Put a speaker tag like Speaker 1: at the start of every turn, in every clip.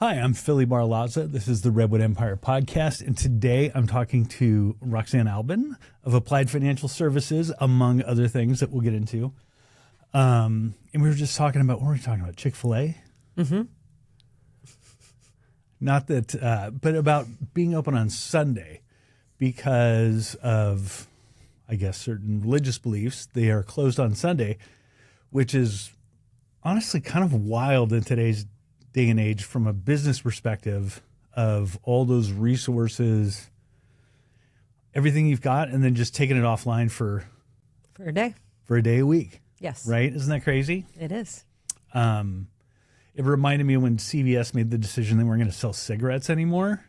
Speaker 1: Hi, I'm Philly Barlaza. This is the Redwood Empire podcast, and today I'm talking to Roxanne Albin of Applied Financial Services, among other things that we'll get into. And we were just talking about, what were we talking about? Chick-fil-A? Mm-hmm. Not that, but about being open on Sunday because of, I guess, certain religious beliefs. They are closed on Sunday, which is honestly kind of wild in today's day and age from a business perspective of all those resources, everything you've got, and then just taking it offline for
Speaker 2: a day.
Speaker 1: For a day a week.
Speaker 2: Yes.
Speaker 1: Right? Isn't that crazy?
Speaker 2: It is.
Speaker 1: It reminded me when CVS made the decision they weren't going to sell cigarettes anymore,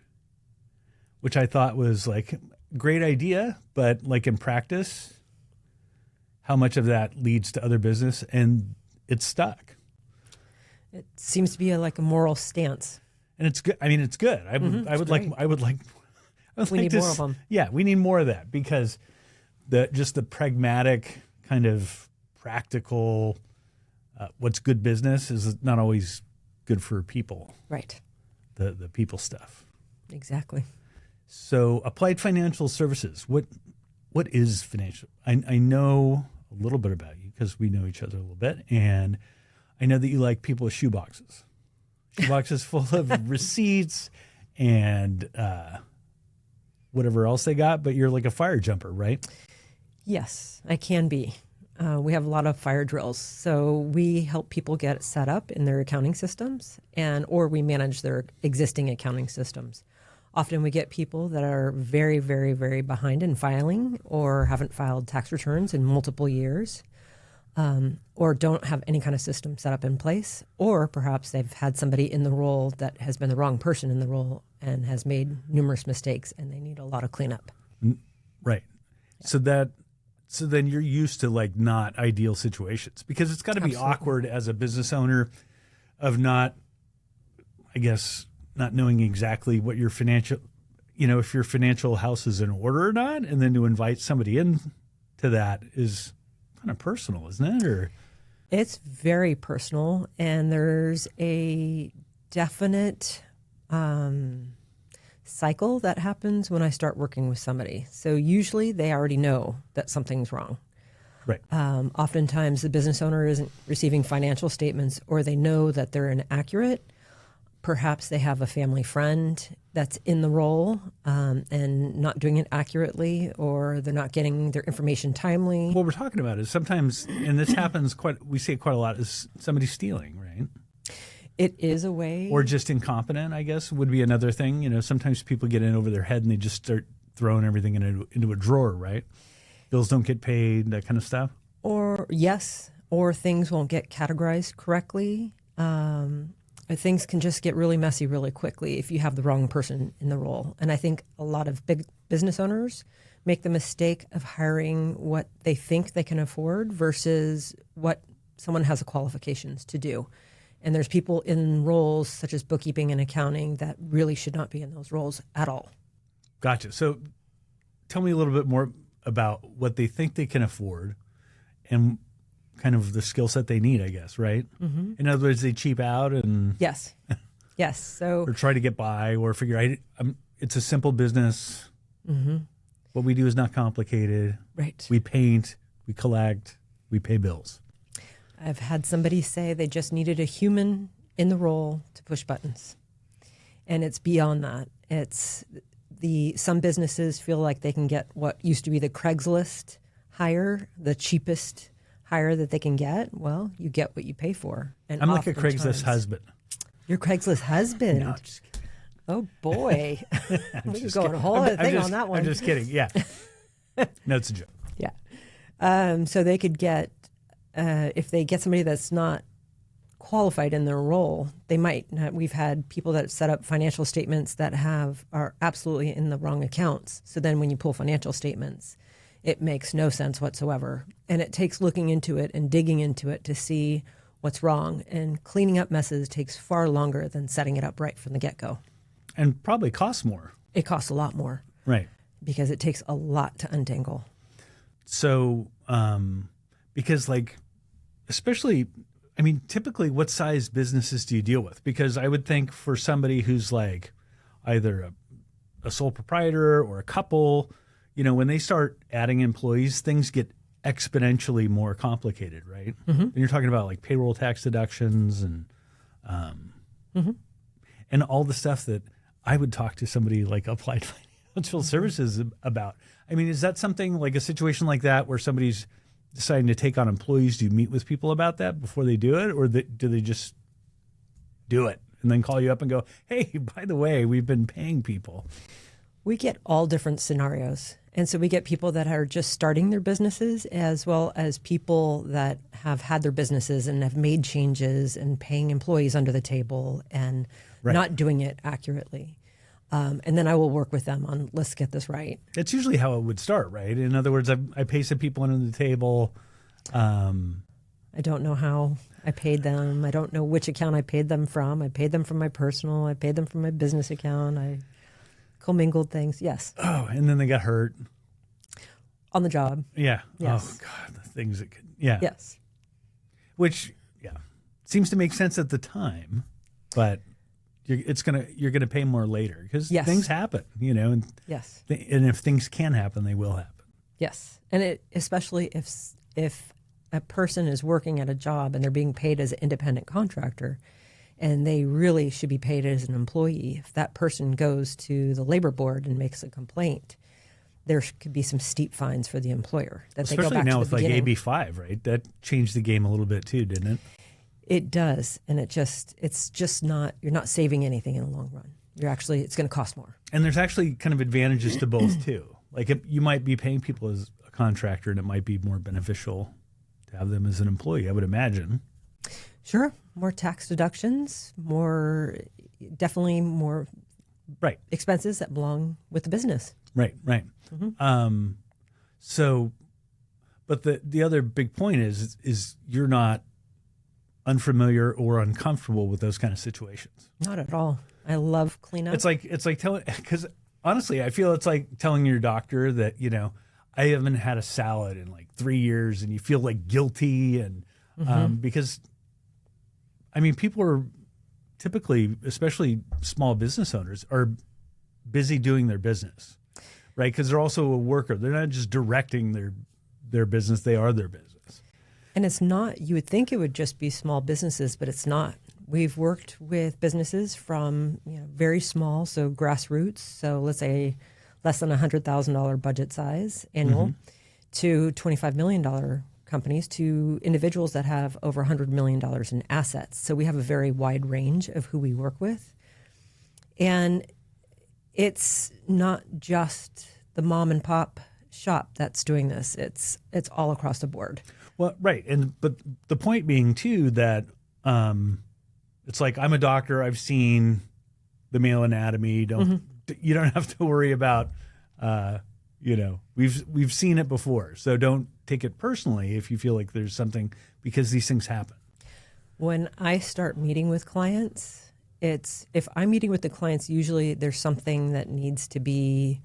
Speaker 1: which I thought was like a great idea, but like in practice, how much of that leads to other business, and it's stuck.
Speaker 2: It seems to be like a moral stance.
Speaker 1: And it's good. I mean, it's good. I would like
Speaker 2: We need more of them.
Speaker 1: Yeah, we need more of that because the pragmatic kind of practical, what's good business is not always good for people.
Speaker 2: Right.
Speaker 1: The people stuff.
Speaker 2: Exactly.
Speaker 1: So Applied Financial Services, what is financial? I know a little bit about you because we know each other a little bit, and I know that you like people with shoeboxes. Shoeboxes full of receipts and whatever else they got, but you're like a fire jumper, right?
Speaker 2: Yes, I can be. We have a lot of fire drills. So we help people get set up in their accounting systems or we manage their existing accounting systems. Often we get people that are very, very, very behind in filing or haven't filed tax returns in multiple years. Or don't have any kind of system set up in place, or perhaps they've had somebody in the role that has been the wrong person in the role and has made numerous mistakes, and they need a lot of cleanup.
Speaker 1: Right. Yeah. So then you're used to like not ideal situations because it's got to be
Speaker 2: Absolutely.
Speaker 1: awkward as a business owner of not knowing exactly what your financial, if your financial house is in order or not, and then to invite somebody in to that is kind of personal, isn't it? Or
Speaker 2: it's very personal, and there's a definite cycle that happens when I start working with somebody. So usually they already know that something's wrong.
Speaker 1: Right.
Speaker 2: Oftentimes the business owner isn't receiving financial statements, or they know that they're inaccurate. Perhaps they have a family friend that's in the role and not doing it accurately, or they're not getting their information timely.
Speaker 1: What we're talking about is sometimes, and this happens we see it quite a lot, is somebody stealing, right?
Speaker 2: It is a way.
Speaker 1: Or just incompetent, I guess, would be another thing. Sometimes people get in over their head and they just start throwing everything into a drawer, right? Bills don't get paid, that kind of stuff. Or
Speaker 2: things won't get categorized correctly. Things can just get really messy really quickly if you have the wrong person in the role. And I think a lot of big business owners make the mistake of hiring what they think they can afford versus what someone has the qualifications to do. And there's people in roles such as bookkeeping and accounting that really should not be in those roles at all.
Speaker 1: Gotcha. So tell me a little bit more about what they think they can afford and kind of the skill set they need, I guess, right? Mm-hmm. In other words, they cheap out and
Speaker 2: yes. So
Speaker 1: or try to get by or figure it's a simple business. Mm-hmm. What we do is not complicated.
Speaker 2: Right.
Speaker 1: We paint, we collect, we pay bills.
Speaker 2: I've had somebody say they just needed a human in the role to push buttons, and it's beyond that. Some businesses feel like they can get what used to be the Craigslist hire, the cheapest hire that they can get. Well, you get what you pay for. And
Speaker 1: I'm like a Craigslist husband.
Speaker 2: You're Craigslist husband?
Speaker 1: No, I'm just kidding.
Speaker 2: Oh, boy. We could go on a whole other thing on that one.
Speaker 1: I'm just kidding, yeah. No, it's a joke.
Speaker 2: Yeah. So they could get, if they get somebody that's not qualified in their role, they might. We've had people that set up financial statements that are absolutely in the wrong accounts. So then when you pull financial statements, it makes no sense whatsoever. And it takes looking into it and digging into it to see what's wrong. And cleaning up messes takes far longer than setting it up right from the get-go.
Speaker 1: And probably costs more.
Speaker 2: It costs a lot more.
Speaker 1: Right.
Speaker 2: Because it takes a lot to untangle.
Speaker 1: So, because especially I mean, typically, what size businesses do you deal with? Because I would think for somebody who's like either a sole proprietor or a couple, when they start adding employees, things get exponentially more complicated, right? And you're talking about like payroll tax deductions and and all the stuff that I would talk to somebody like Applied Financial Services about. I mean, is that something like a situation like that where somebody's deciding to take on employees? Do you meet with people about that before they do it, or do they just do it and then call you up and go, hey, by the way, we've been paying people?
Speaker 2: We get all different scenarios. And so we get people that are just starting their businesses, as well as people that have had their businesses and have made changes and paying employees under the table and not doing it accurately. And then I will work with them on, let's get this right.
Speaker 1: It's usually how it would start, right? In other words, I pay some people under the table.
Speaker 2: I don't know how I paid them. I don't know which account I paid them from. I paid them from my personal. I paid them from my business account. I commingled things. Yes.
Speaker 1: Oh, and then they got hurt.
Speaker 2: On the job.
Speaker 1: Yeah.
Speaker 2: Yes.
Speaker 1: Oh, God, the things that could, yeah.
Speaker 2: Yes.
Speaker 1: Which, seems to make sense at the time, but you're gonna pay more later because things happen, and
Speaker 2: yes,
Speaker 1: and if things can happen, they will happen.
Speaker 2: Yes, and especially if a person is working at a job and they're being paid as an independent contractor, and they really should be paid as an employee. If that person goes to the labor board and makes a complaint, there could be some steep fines for the employer.
Speaker 1: Especially now with like AB 5, right? That changed the game a little bit too, didn't it?
Speaker 2: It does, and it's just not. You're not saving anything in the long run. It's going to cost more.
Speaker 1: And there's actually kind of advantages to both too. Like you might be paying people as a contractor, and it might be more beneficial to have them as an employee, I would imagine.
Speaker 2: Sure, more tax deductions, definitely more expenses that belong with the business.
Speaker 1: Right. So, but the other big point is you're not unfamiliar or uncomfortable with those kind of situations.
Speaker 2: Not at all. I love cleanup.
Speaker 1: It's like telling, because honestly, I feel it's like telling your doctor that, I haven't had a salad in like 3 years, and you feel like guilty. And because, I mean, people are typically, especially small business owners, are busy doing their business, right? Because they're also a worker. They're not just directing their business. They are their business.
Speaker 2: And it's not, you would think it would just be small businesses, but it's not. We've worked with businesses from very small, so grassroots, so let's say less than $100,000 budget size annual, to $25 million companies, to individuals that have over $100 million in assets. So we have a very wide range of who we work with. And it's not just the mom and pop shop that's doing this. It's all across the board.
Speaker 1: Well, right. But the point being too that it's like, I'm a doctor. I've seen the male anatomy. You don't have to worry about we've seen it before. So don't take it personally if you feel like there's something, because these things happen.
Speaker 2: When I start meeting with clients, if I'm meeting with the clients, usually there's something that needs to be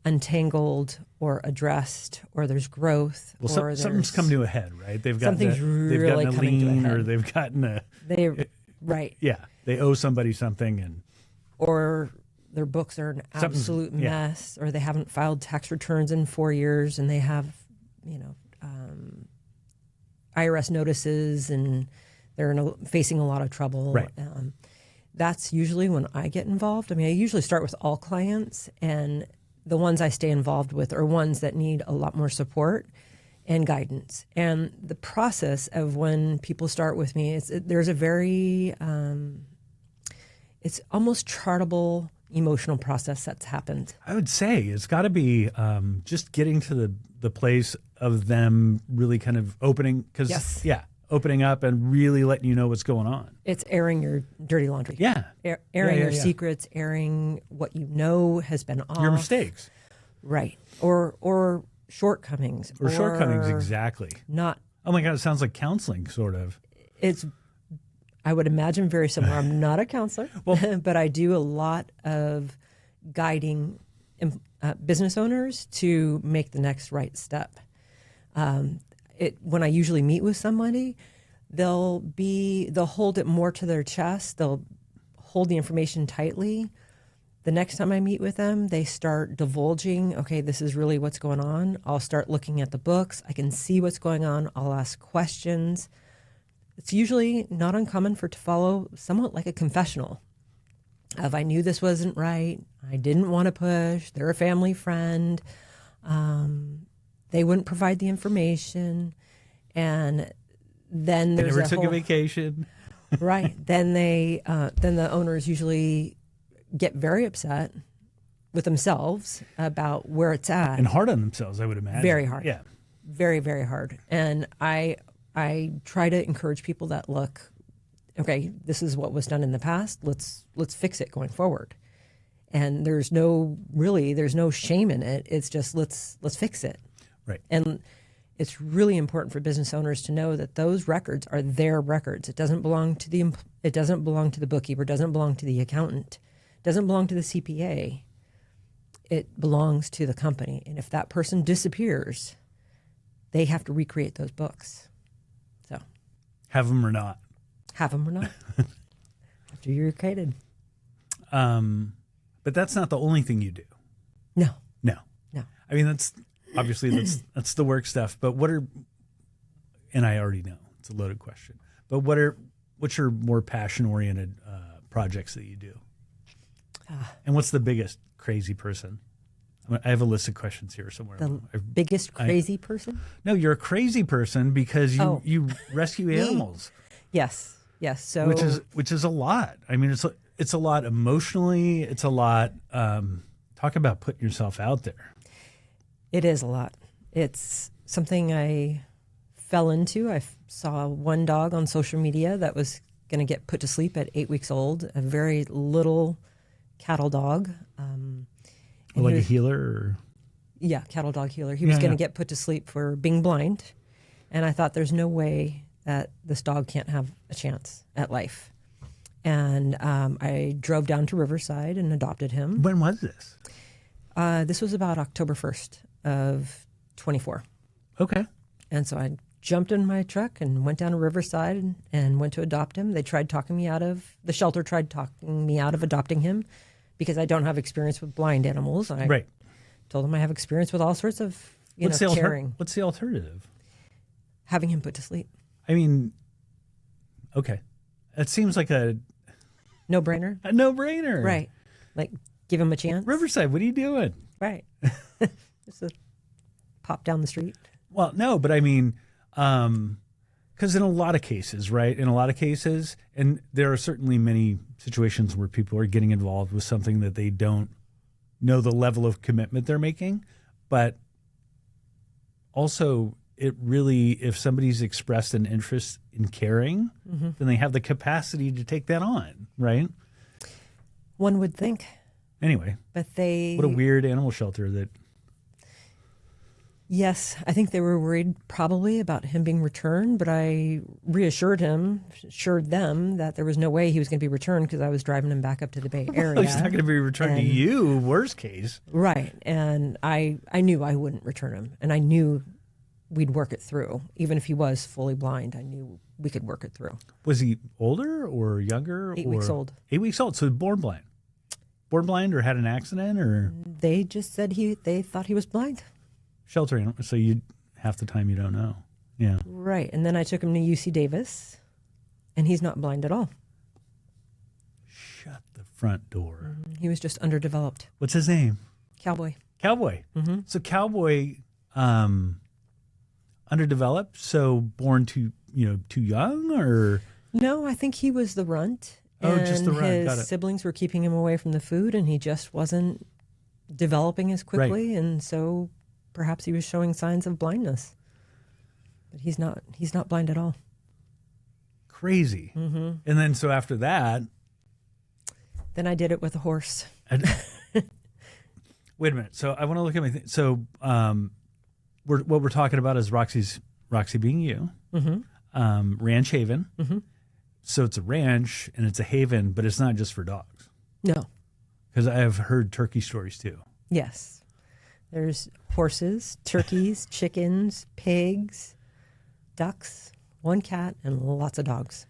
Speaker 2: untangled or addressed, or there's growth.
Speaker 1: Well,
Speaker 2: or
Speaker 1: something's come to a head, right? They've gotten
Speaker 2: something's really
Speaker 1: gotten a
Speaker 2: coming to a
Speaker 1: lien,
Speaker 2: head.
Speaker 1: or they've gotten
Speaker 2: right.
Speaker 1: Yeah, they owe somebody something,
Speaker 2: or their books are an absolute mess, or they haven't filed tax returns in 4 years, and they have IRS notices, and they're facing a lot of trouble.
Speaker 1: Right.
Speaker 2: That's usually when I get involved. I mean, I usually start with all clients, and the ones I stay involved with are ones that need a lot more support and guidance. And the process of when people start with me, there's a very, it's almost chartable emotional process that's happened.
Speaker 1: I would say it's got to be just getting to the place of them really kind of opening, opening up and really letting you know what's going on.
Speaker 2: It's airing your dirty laundry.
Speaker 1: Yeah.
Speaker 2: Airing your secrets, airing what you know has been off.
Speaker 1: Your mistakes.
Speaker 2: Right. Or shortcomings.
Speaker 1: Or shortcomings, exactly.
Speaker 2: Not.
Speaker 1: Oh my God, it sounds like counseling, sort of.
Speaker 2: I would imagine very similar. I'm not a counselor, but I do a lot of guiding business owners to make the next right step. When I usually meet with somebody, they'll hold it more to their chest. They'll hold the information tightly. The next time I meet with them, they start divulging, okay, this is really what's going on. I'll start looking at the books. I can see what's going on. I'll ask questions. It's usually not uncommon to follow somewhat like a confessional of, I knew this wasn't right. I didn't want to push. They're a family friend. They wouldn't provide the information. And then there's
Speaker 1: they never took a vacation.
Speaker 2: Right. Then then the owners usually get very upset with themselves about where it's at.
Speaker 1: And hard on themselves, I would imagine.
Speaker 2: Very hard.
Speaker 1: Yeah.
Speaker 2: Very, very hard. And I try to encourage people that, look, okay, this is what was done in the past. Let's fix it going forward. And there's no shame in it. It's just let's fix it.
Speaker 1: Right.
Speaker 2: And it's really important for business owners to know that those records are their records. It doesn't belong to the bookkeeper, it doesn't belong to the accountant, it doesn't belong to the CPA. It belongs to the company. And if that person disappears, they have to recreate those books. So,
Speaker 1: have them or not.
Speaker 2: Have them or not. After you're created.
Speaker 1: But that's not the only thing you do.
Speaker 2: No.
Speaker 1: I mean, that's that's the work stuff. But and I already know it's a loaded question. But what's your more passion oriented projects that you do? And what's the biggest crazy person? I have a list of questions here somewhere.
Speaker 2: The biggest crazy person?
Speaker 1: No, you're a crazy person because you rescue animals.
Speaker 2: Yes. So
Speaker 1: which is a lot. I mean, it's a lot emotionally. It's a lot. Talk about putting yourself out there.
Speaker 2: It is a lot. It's something I fell into. I saw one dog on social media that was going to get put to sleep at 8 weeks old, a very little cattle dog.
Speaker 1: Like a healer? Or?
Speaker 2: Yeah, cattle dog healer. He was going to get put to sleep for being blind. And I thought, there's no way that this dog can't have a chance at life. And I drove down to Riverside and adopted him.
Speaker 1: When was this?
Speaker 2: This was about October 1st of 24.
Speaker 1: Okay.
Speaker 2: And so I jumped in my truck and went down to Riverside and went to adopt him. The shelter tried talking me out of adopting him because I don't have experience with blind animals. I told them I have experience with all sorts of, caring.
Speaker 1: What's the alternative?
Speaker 2: Having him put to sleep.
Speaker 1: I mean, okay. It seems like a
Speaker 2: no-brainer.
Speaker 1: A no-brainer.
Speaker 2: Right. Like, give him a chance.
Speaker 1: Riverside, what are you doing?
Speaker 2: Right. Just a pop down the street.
Speaker 1: Well, no, but I mean, because in a lot of cases, right? In a lot of cases, and there are certainly many situations where people are getting involved with something that they don't know the level of commitment they're making. But also, it really, if somebody's expressed an interest in caring, then they have the capacity to take that on, right?
Speaker 2: One would think.
Speaker 1: Anyway.
Speaker 2: But
Speaker 1: what a weird animal shelter that.
Speaker 2: Yes, I think they were worried probably about him being returned, but I assured them that there was no way he was going to be returned because I was driving him back up to the Bay Area.
Speaker 1: He's not going to be returned to you, worst case.
Speaker 2: Right. And I knew I wouldn't return him, and I knew we'd work it through. Even if he was fully blind, I knew we could work it through.
Speaker 1: Was he older or younger?
Speaker 2: 8 weeks old.
Speaker 1: 8 weeks old, so born blind. Born blind or had an accident or?
Speaker 2: They just said they thought he was blind.
Speaker 1: Shelter animal, so half the time you don't know. Yeah.
Speaker 2: Right. And then I took him to UC Davis, and he's not blind at all.
Speaker 1: Shut the front door.
Speaker 2: He was just underdeveloped.
Speaker 1: What's his name?
Speaker 2: Cowboy.
Speaker 1: Mm-hmm. So Cowboy, underdeveloped, so born too young, or?
Speaker 2: No, I think he was the runt.
Speaker 1: Oh, just the runt. Got it.
Speaker 2: His siblings were keeping him away from the food, and he just wasn't developing as quickly,
Speaker 1: right.
Speaker 2: And so perhaps he was showing signs of blindness. But he's not blind at all.
Speaker 1: Crazy. Mm-hmm. And then so after that,
Speaker 2: then I did it with a horse.
Speaker 1: Wait a minute. So I want to look at my thing. So what we're talking about is Roxie being you, Ranch Haven. Mm-hmm. So it's a ranch and it's a haven, but it's not just for dogs.
Speaker 2: No.
Speaker 1: Because I have heard turkey stories too.
Speaker 2: Yes. There's horses, turkeys, chickens, pigs, ducks, 1 cat and lots of dogs.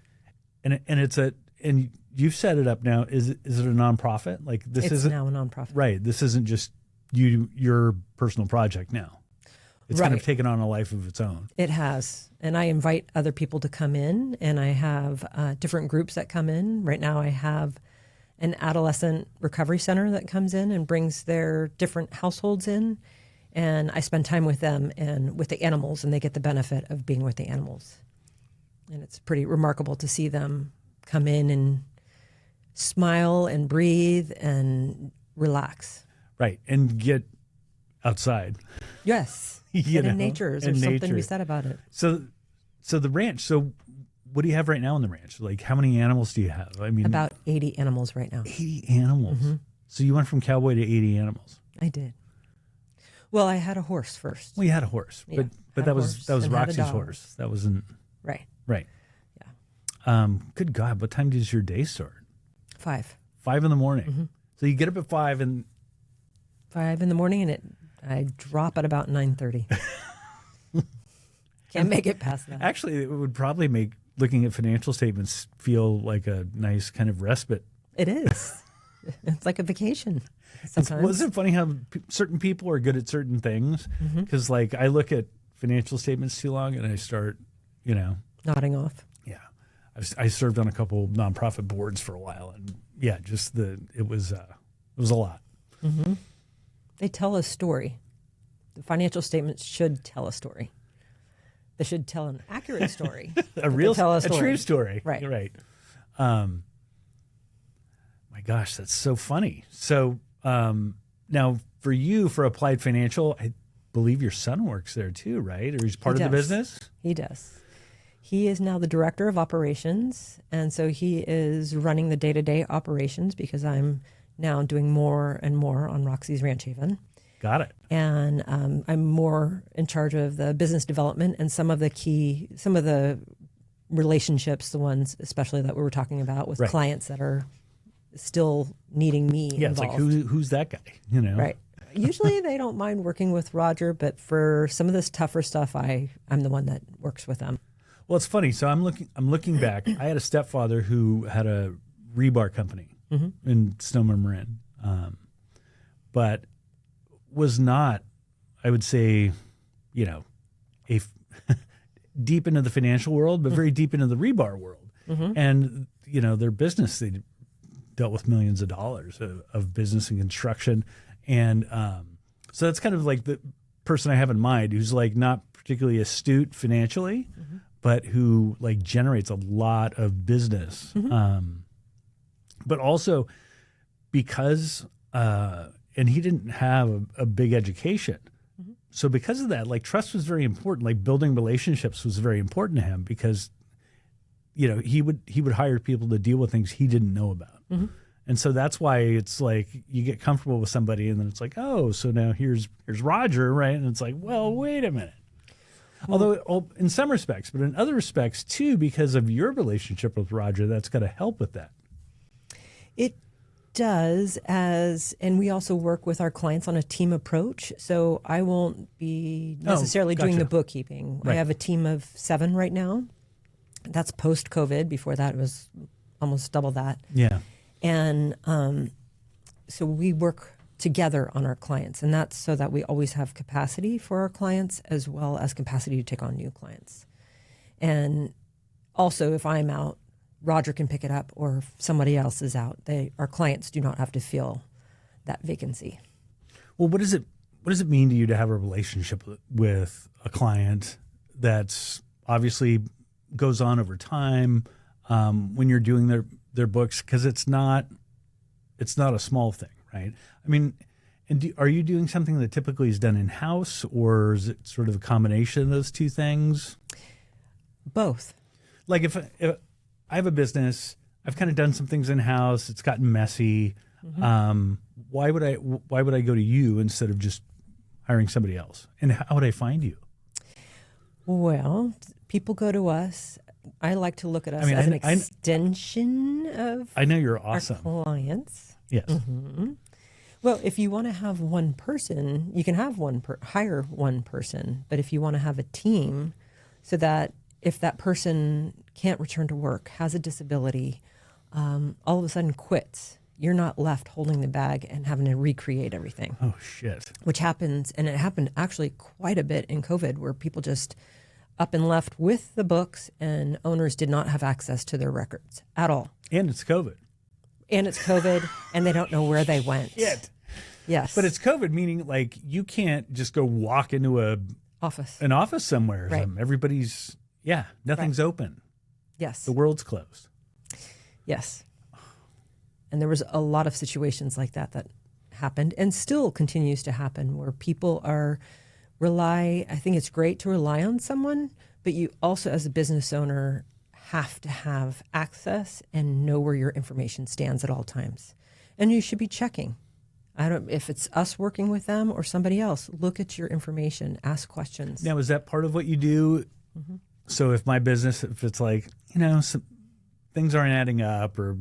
Speaker 1: And you've set it up now. Is it a nonprofit? Like this
Speaker 2: It's
Speaker 1: isn't
Speaker 2: now a nonprofit.
Speaker 1: right. This isn't just your personal project now. It's kind of
Speaker 2: Right.
Speaker 1: taken on a life of its own.
Speaker 2: It has. And I invite other people to come in, and I have different groups that come in. Right now I have an adolescent recovery center that comes in and brings their different households in. And I spend time with them and with the animals, and they get the benefit of being with the animals. And it's pretty remarkable to see them come in and smile and breathe and relax.
Speaker 1: Right. And get outside.
Speaker 2: Yes.
Speaker 1: You
Speaker 2: Get
Speaker 1: know,
Speaker 2: in nature.
Speaker 1: in
Speaker 2: There's something to be
Speaker 1: nature.
Speaker 2: said about it.
Speaker 1: So the ranch. So what do you have right now on the ranch? Like how many animals do you have? I mean,
Speaker 2: About 80 animals right now.
Speaker 1: 80 animals.
Speaker 2: Mm-hmm.
Speaker 1: So you went from cowboy to 80 animals.
Speaker 2: I did. Well, I had a horse first.
Speaker 1: Well, you had a horse,
Speaker 2: Yeah,
Speaker 1: but
Speaker 2: had
Speaker 1: that
Speaker 2: a
Speaker 1: was
Speaker 2: horse and had a
Speaker 1: Roxy's
Speaker 2: dog.
Speaker 1: horse. That wasn't
Speaker 2: Right.
Speaker 1: right.
Speaker 2: Yeah.
Speaker 1: Good God, what time does your day start?
Speaker 2: 5.
Speaker 1: 5 in the morning.
Speaker 2: Mm-hmm.
Speaker 1: So you get up at 5 and
Speaker 2: 5 in the morning, and I drop at about 9:30. Can't make it past that.
Speaker 1: actually it would probably make looking at financial statements feel like a nice kind of respite.
Speaker 2: It is. It's like a vacation. Sometimes.
Speaker 1: Wasn't it funny how certain people are good at certain things?
Speaker 2: Mm-hmm.
Speaker 1: Because like I look at financial statements too long and I start,
Speaker 2: Nodding off.
Speaker 1: yeah. I served on a couple nonprofit boards for a while, and yeah, just it was a lot.
Speaker 2: Mm-hmm. They tell a story. The financial statements should tell a story. They should tell an accurate story.
Speaker 1: A real,
Speaker 2: tell a
Speaker 1: a
Speaker 2: story.
Speaker 1: true story.
Speaker 2: Right.
Speaker 1: You're right. My gosh, that's so funny. So now for you, for Applied Financial, I believe your son works there too, right? Or he's part of the
Speaker 2: does.
Speaker 1: business?
Speaker 2: He does. He is now the director of operations, and so he is running the day-to-day operations because I'm now doing more and more on Roxie's Ranch Haven.
Speaker 1: Got it.
Speaker 2: And I'm more in charge of the business development and some of the relationships, the ones especially that we were talking about with
Speaker 1: Right.
Speaker 2: clients that are still needing me
Speaker 1: Yeah,
Speaker 2: involved.
Speaker 1: it's like who's that guy?
Speaker 2: Right. Usually they don't mind working with Roger, but for some of this tougher stuff, I'm the one that works with them.
Speaker 1: Well, it's funny. So I'm looking back. I had a stepfather who had a rebar company in Sonoma Marin, but was not, I would say, deep into the financial world, but very deep into the rebar world. And their business, they dealt with millions of dollars of business and construction, and so that's kind of like the person I have in mind, who's like not particularly astute financially, but who like generates a lot of business. But also because, and he didn't have a big education. So because of that, like trust was very important. Like building relationships was very important to him because, he would hire people to deal with things he didn't know about. And so that's why it's like you get comfortable with somebody and then it's like, oh, so now here's Roger, right? And it's like, well, wait a minute. Although in some respects, but in other respects too, because of your relationship with Roger, that's got to help with that.
Speaker 2: It does, and we also work with our clients on a team approach. So I won't be necessarily doing
Speaker 1: gotcha.
Speaker 2: the bookkeeping.
Speaker 1: Right.
Speaker 2: I have a team of 7 right now. That's post-COVID. Before that, it was almost double that.
Speaker 1: Yeah.
Speaker 2: And so we work together on our clients, and that's so that we always have capacity for our clients as well as capacity to take on new clients. And also, if I'm out, Roger can pick it up, or if somebody else is out, our clients do not have to feel that vacancy.
Speaker 1: Well, what does it mean to you to have a relationship with a client that's obviously goes on over time when you're doing their books? Because it's not a small thing, right? I mean, and are you doing something that typically is done in-house, or is it sort of a combination of those two things?
Speaker 2: Both.
Speaker 1: Like if I have a business, I've kind of done some things in-house, it's gotten messy. Why would I go to you instead of just hiring somebody else? And how would I find you?
Speaker 2: Well, people go to us. I like to look at us
Speaker 1: I mean,
Speaker 2: as an
Speaker 1: I
Speaker 2: extension of
Speaker 1: I know you're
Speaker 2: our
Speaker 1: awesome.
Speaker 2: clients.
Speaker 1: Yes.
Speaker 2: Well, if you want to have one person, you can have hire one person. But if you want to have a team, so that if that person can't return to work, has a disability, all of a sudden quits, you're not left holding the bag and having to recreate everything.
Speaker 1: Oh, shit.
Speaker 2: Which happens, and it happened actually quite a bit in COVID, where people just up and left with the books and owners did not have access to their records at all.
Speaker 1: And it's COVID.
Speaker 2: And it's COVID, and they don't know where they went.
Speaker 1: Shit.
Speaker 2: Yes.
Speaker 1: But it's COVID, meaning like you can't just go walk into an office somewhere.
Speaker 2: Right.
Speaker 1: Everybody's, nothing's open.
Speaker 2: Yes.
Speaker 1: The world's closed.
Speaker 2: Yes. And there was a lot of situations like that happened and still continues to happen, where people I think it's great to rely on someone, but you also, as a business owner, have to have access and know where your information stands at all times. And you should be checking. If it's us working with them or somebody else, look at your information, ask questions.
Speaker 1: Now, is that part of what you do? Mm-hmm. So if my business, if it's like, some things aren't adding up, or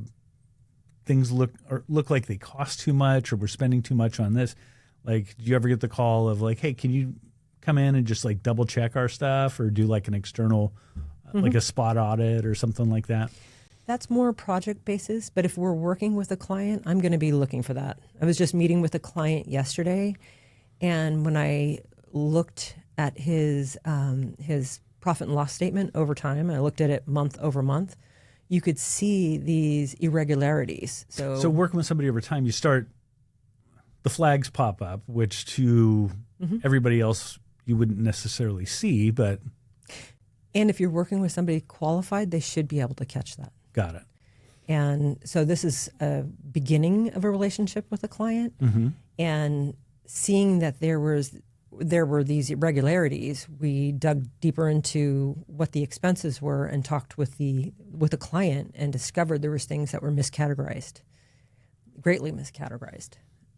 Speaker 1: things look like they cost too much, or we're spending too much on this, like, do you ever get the call of like, hey, can you come in and just like double check our stuff, or do like an external, like a spot audit or something like that?
Speaker 2: That's more project basis, but if we're working with a client, I'm going to be looking for that. I was just meeting with a client yesterday, and when I looked at his profit and loss statement over time, I looked at it month over month, you could see these irregularities. So
Speaker 1: working with somebody over time, you start, the flags pop up, which to everybody else you wouldn't necessarily see, but.
Speaker 2: And if you're working with somebody qualified, they should be able to catch that.
Speaker 1: Got it.
Speaker 2: And so this is a beginning of a relationship with a client, and seeing that there were these irregularities, we dug deeper into what the expenses were and talked with the client and discovered there was things that were miscategorized, greatly miscategorized.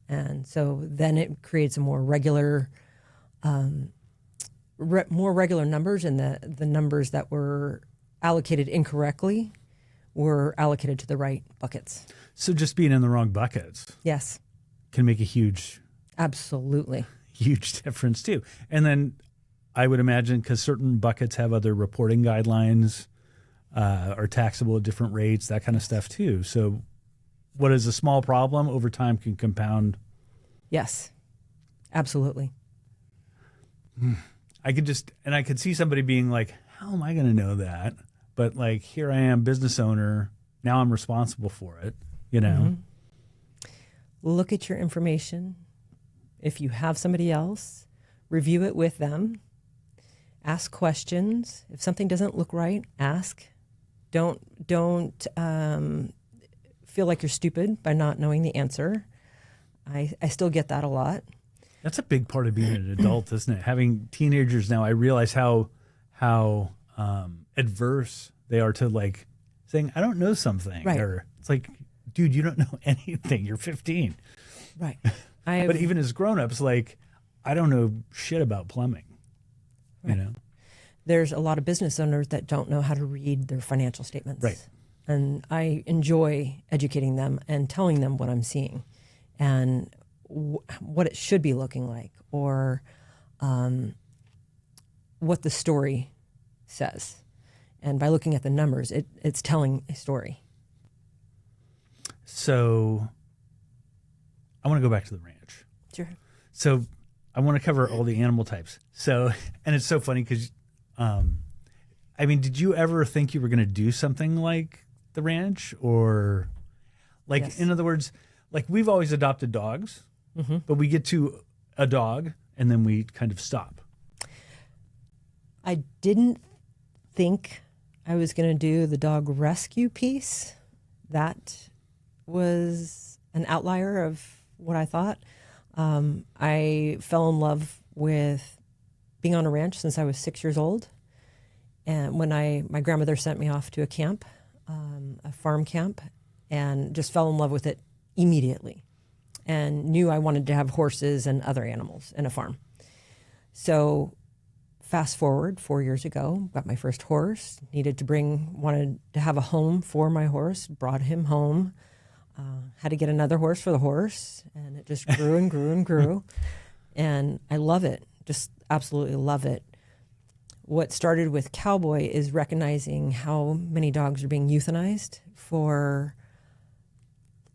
Speaker 2: And so then it creates a more regular numbers, and the numbers that were allocated incorrectly were allocated to the right buckets.
Speaker 1: So just being in the wrong buckets,
Speaker 2: yes,
Speaker 1: can make a huge difference too. And then I would imagine, because certain buckets have other reporting guidelines, are taxable at different rates, that kind of stuff too. So what is a small problem over time can compound.
Speaker 2: Yes, absolutely.
Speaker 1: I could see somebody being like, how am I going to know that? But like, here I am, business owner. Now I'm responsible for it,
Speaker 2: Look at your information. If you have somebody else, review it with them. Ask questions. If something doesn't look right, ask. Don't feel like you're stupid by not knowing the answer. I still get that a lot.
Speaker 1: That's a big part of being an adult, isn't it? Having teenagers now, I realize how adverse they are to like saying, I don't know something.
Speaker 2: Right.
Speaker 1: Or it's like, dude, you don't know anything. You're 15.
Speaker 2: Right.
Speaker 1: But even as grown-ups, like, I don't know shit about plumbing,
Speaker 2: Right. There's a lot of business owners that don't know how to read their financial statements.
Speaker 1: Right.
Speaker 2: And I enjoy educating them and telling them what I'm seeing and what it should be looking like, or what the story says. And by looking at the numbers, it's telling a story.
Speaker 1: So I want to go back to the ranch.
Speaker 2: Sure.
Speaker 1: So I want to cover all the animal types. So, and it's so funny because, did you ever think you were going to do something like the ranch, or like,
Speaker 2: Yes.
Speaker 1: in other words, like we've always adopted dogs, but we get to a dog and then we kind of stop.
Speaker 2: I didn't think I was going to do the dog rescue piece. That was an outlier of what I thought. I fell in love with being on a ranch since I was 6 years old. And when my grandmother sent me off to a camp, a farm camp, and just fell in love with it immediately and knew I wanted to have horses and other animals in a farm. So fast forward 4 years ago, got my first horse, wanted to have a home for my horse, brought him home, had to get another horse for the horse, and it just grew and grew and grew. And I love it, just absolutely love it. what started with Cowboy is recognizing how many dogs are being euthanized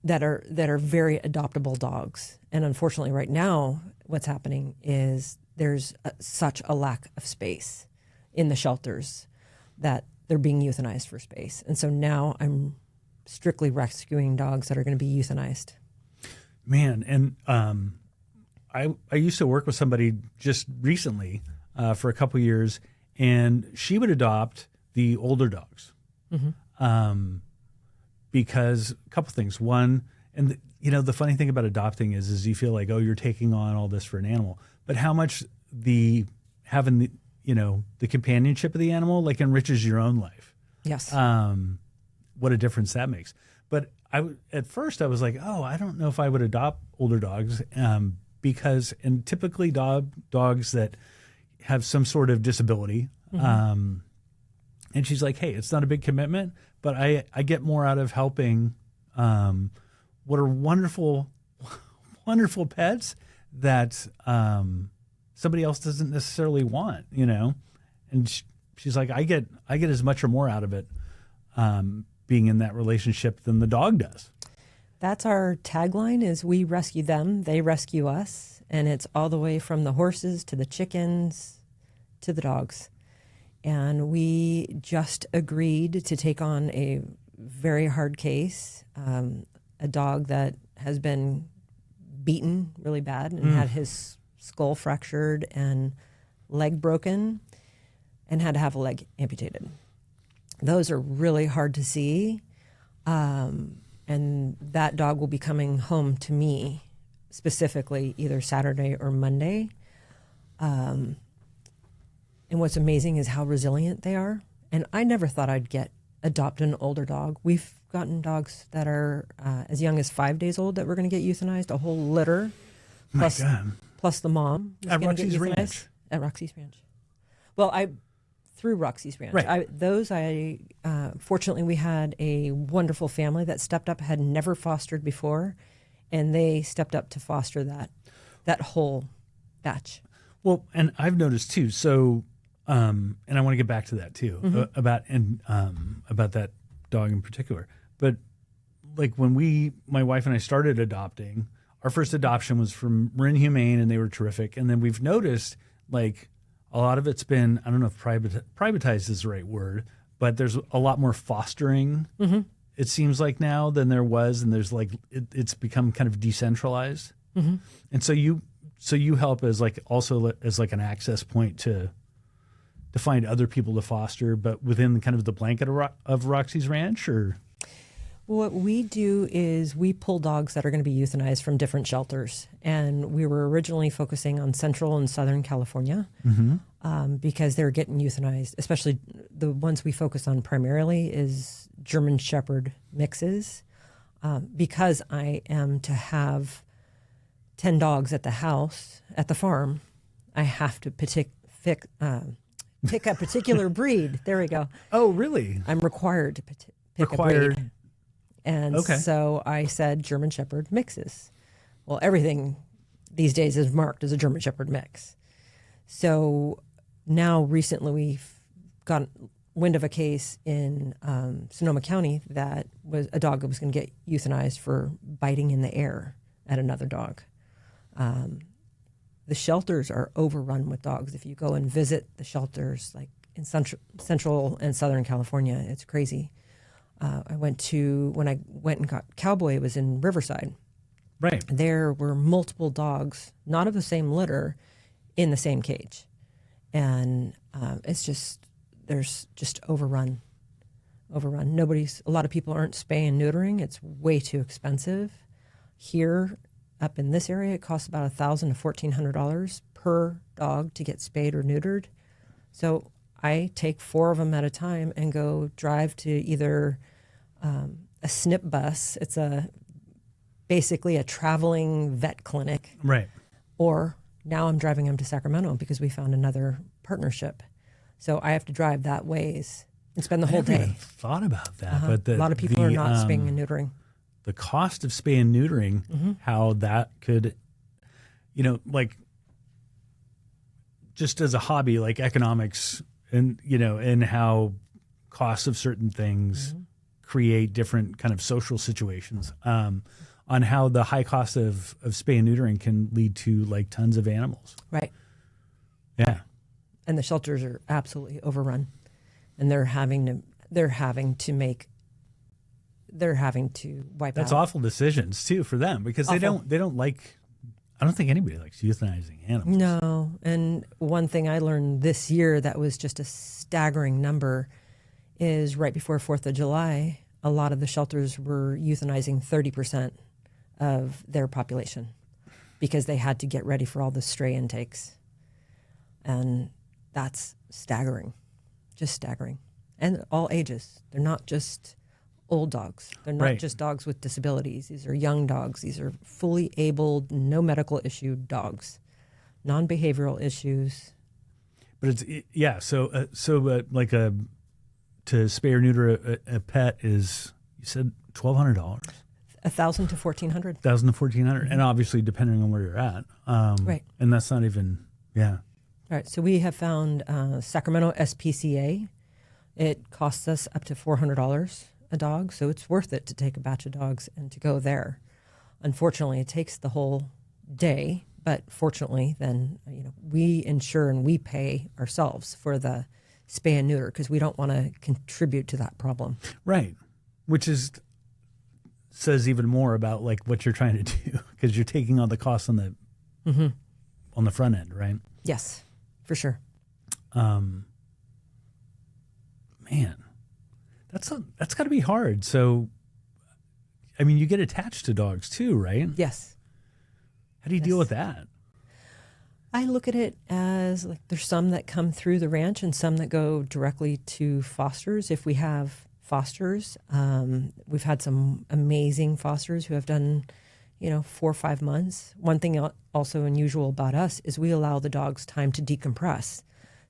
Speaker 2: that are very adoptable dogs. And unfortunately, right now, what's happening is there's such a lack of space in the shelters that they're being euthanized for space. And so now I'm strictly rescuing dogs that are going to be euthanized.
Speaker 1: Man, and I used to work with somebody just recently for a couple years, and she would adopt the older dogs. Because a couple things. One, and the funny thing about adopting is you feel like, oh, you're taking on all this for an animal, but how much having the companionship of the animal like enriches your own life.
Speaker 2: Yes.
Speaker 1: What a difference that makes. But at first I was like, oh, I don't know if I would adopt older dogs because typically dogs that have some sort of disability. And she's like, hey, it's not a big commitment, but I get more out of helping what are wonderful, wonderful pets that somebody else doesn't necessarily want, And she's like, I get as much or more out of it being in that relationship than the dog does.
Speaker 2: That's our tagline is we rescue them, they rescue us. And it's all the way from the horses to the chickens to the dogs. And we just agreed to take on a very hard case, a dog that has been beaten really bad and had his skull fractured and leg broken and had to have a leg amputated. Those are really hard to see. And that dog will be coming home to me specifically either Saturday or Monday. And what's amazing is how resilient they are. And I never thought I'd adopt an older dog. We've gotten dogs that are as young as 5 days old that we're going to get euthanized, a whole litter, plus the mom.
Speaker 1: At Roxie's Ranch.
Speaker 2: At Roxie's Ranch. Well, through Roxie's Ranch.
Speaker 1: Right.
Speaker 2: Fortunately, we had a wonderful family that stepped up, had never fostered before, and they stepped up to foster that whole batch.
Speaker 1: Well, and I've noticed too, so, and I want to get back to that too, about that dog in particular. But like when my wife and I started adopting, our first adoption was from Marin Humane and they were terrific. And then we've noticed like a lot of it's been, I don't know if privatized is the right word, but there's a lot more fostering, it seems like now than there was. And there's like, it's become kind of decentralized. And so you help as like also as like an access point to find other people to foster, but within kind of the blanket of Roxie's Ranch, or?
Speaker 2: What we do is we pull dogs that are going to be euthanized from different shelters. And we were originally focusing on Central and Southern California because they're getting euthanized, especially the ones we focus on primarily is German Shepherd mixes. Because I am to have 10 dogs at the house, at the farm, I have to pick a particular breed. There we go.
Speaker 1: Oh, really?
Speaker 2: I'm required to pick a breed. And so I said German Shepherd mixes. Well, everything these days is marked as a German Shepherd mix. So now recently we've got wind of a case in Sonoma County that was a dog that was going to get euthanized for biting in the air at another dog. The shelters are overrun with dogs. If you go and visit the shelters, like in Central and Southern California, it's crazy. When I went and got Cowboy, it was in Riverside.
Speaker 1: Right.
Speaker 2: There were multiple dogs, not of the same litter, in the same cage. And there's just overrun. A lot of people aren't spaying and neutering. It's way too expensive. Here, up in this area, it costs about $1,000 to $1,400 per dog to get spayed or neutered. So I take 4 of them at a time and go drive to either a SNP bus. It's basically a traveling vet clinic.
Speaker 1: Right.
Speaker 2: Or now I'm driving them to Sacramento because we found another partnership. So I have to drive that ways and spend the whole day. I
Speaker 1: never thought about that. But
Speaker 2: a lot of people are not spaying and neutering.
Speaker 1: The cost of spay and neutering, how that could, like just as a hobby, like economics and and how costs of certain things create different kind of social situations. On how the high cost of spay and neutering can lead to like tons of animals.
Speaker 2: Right.
Speaker 1: Yeah.
Speaker 2: And the shelters are absolutely overrun, and they're having to wipe
Speaker 1: That's
Speaker 2: out.
Speaker 1: awful decisions too for them, because they don't like. I don't think anybody likes euthanizing animals.
Speaker 2: No. And one thing I learned this year that was just a staggering number is right before 4th of July, a lot of the shelters were euthanizing 30% of their population because they had to get ready for all the stray intakes. And that's staggering, just staggering. And all ages. They're not just old dogs. They're not just dogs with disabilities. These are young dogs. These are fully abled, no medical issue dogs, non-behavioral issues.
Speaker 1: But like to spay or neuter a pet is, you said $1,200.
Speaker 2: $1,000 to $1,400.
Speaker 1: $1,000 to $1,400, and obviously depending on where you're at.
Speaker 2: Right.
Speaker 1: And that's not even
Speaker 2: All right. So we have found Sacramento SPCA. It costs us up to $400 a dog, so it's worth it to take a batch of dogs and to go there. Unfortunately, it takes the whole day, but fortunately, then we insure and we pay ourselves for the spay and neuter because we don't want to contribute to that problem.
Speaker 1: Right, which says even more about like what you're trying to do, because you're taking on the costs on the on the front end, right?
Speaker 2: Yes, for sure.
Speaker 1: Man, that's got to be hard. So, I mean, you get attached to dogs too, right?
Speaker 2: Yes.
Speaker 1: How do you deal with that?
Speaker 2: I look at it as like there's some that come through the ranch and some that go directly to fosters. If we have fosters, we've had some amazing fosters who have done, 4 or 5 months. One thing also unusual about us is we allow the dogs time to decompress.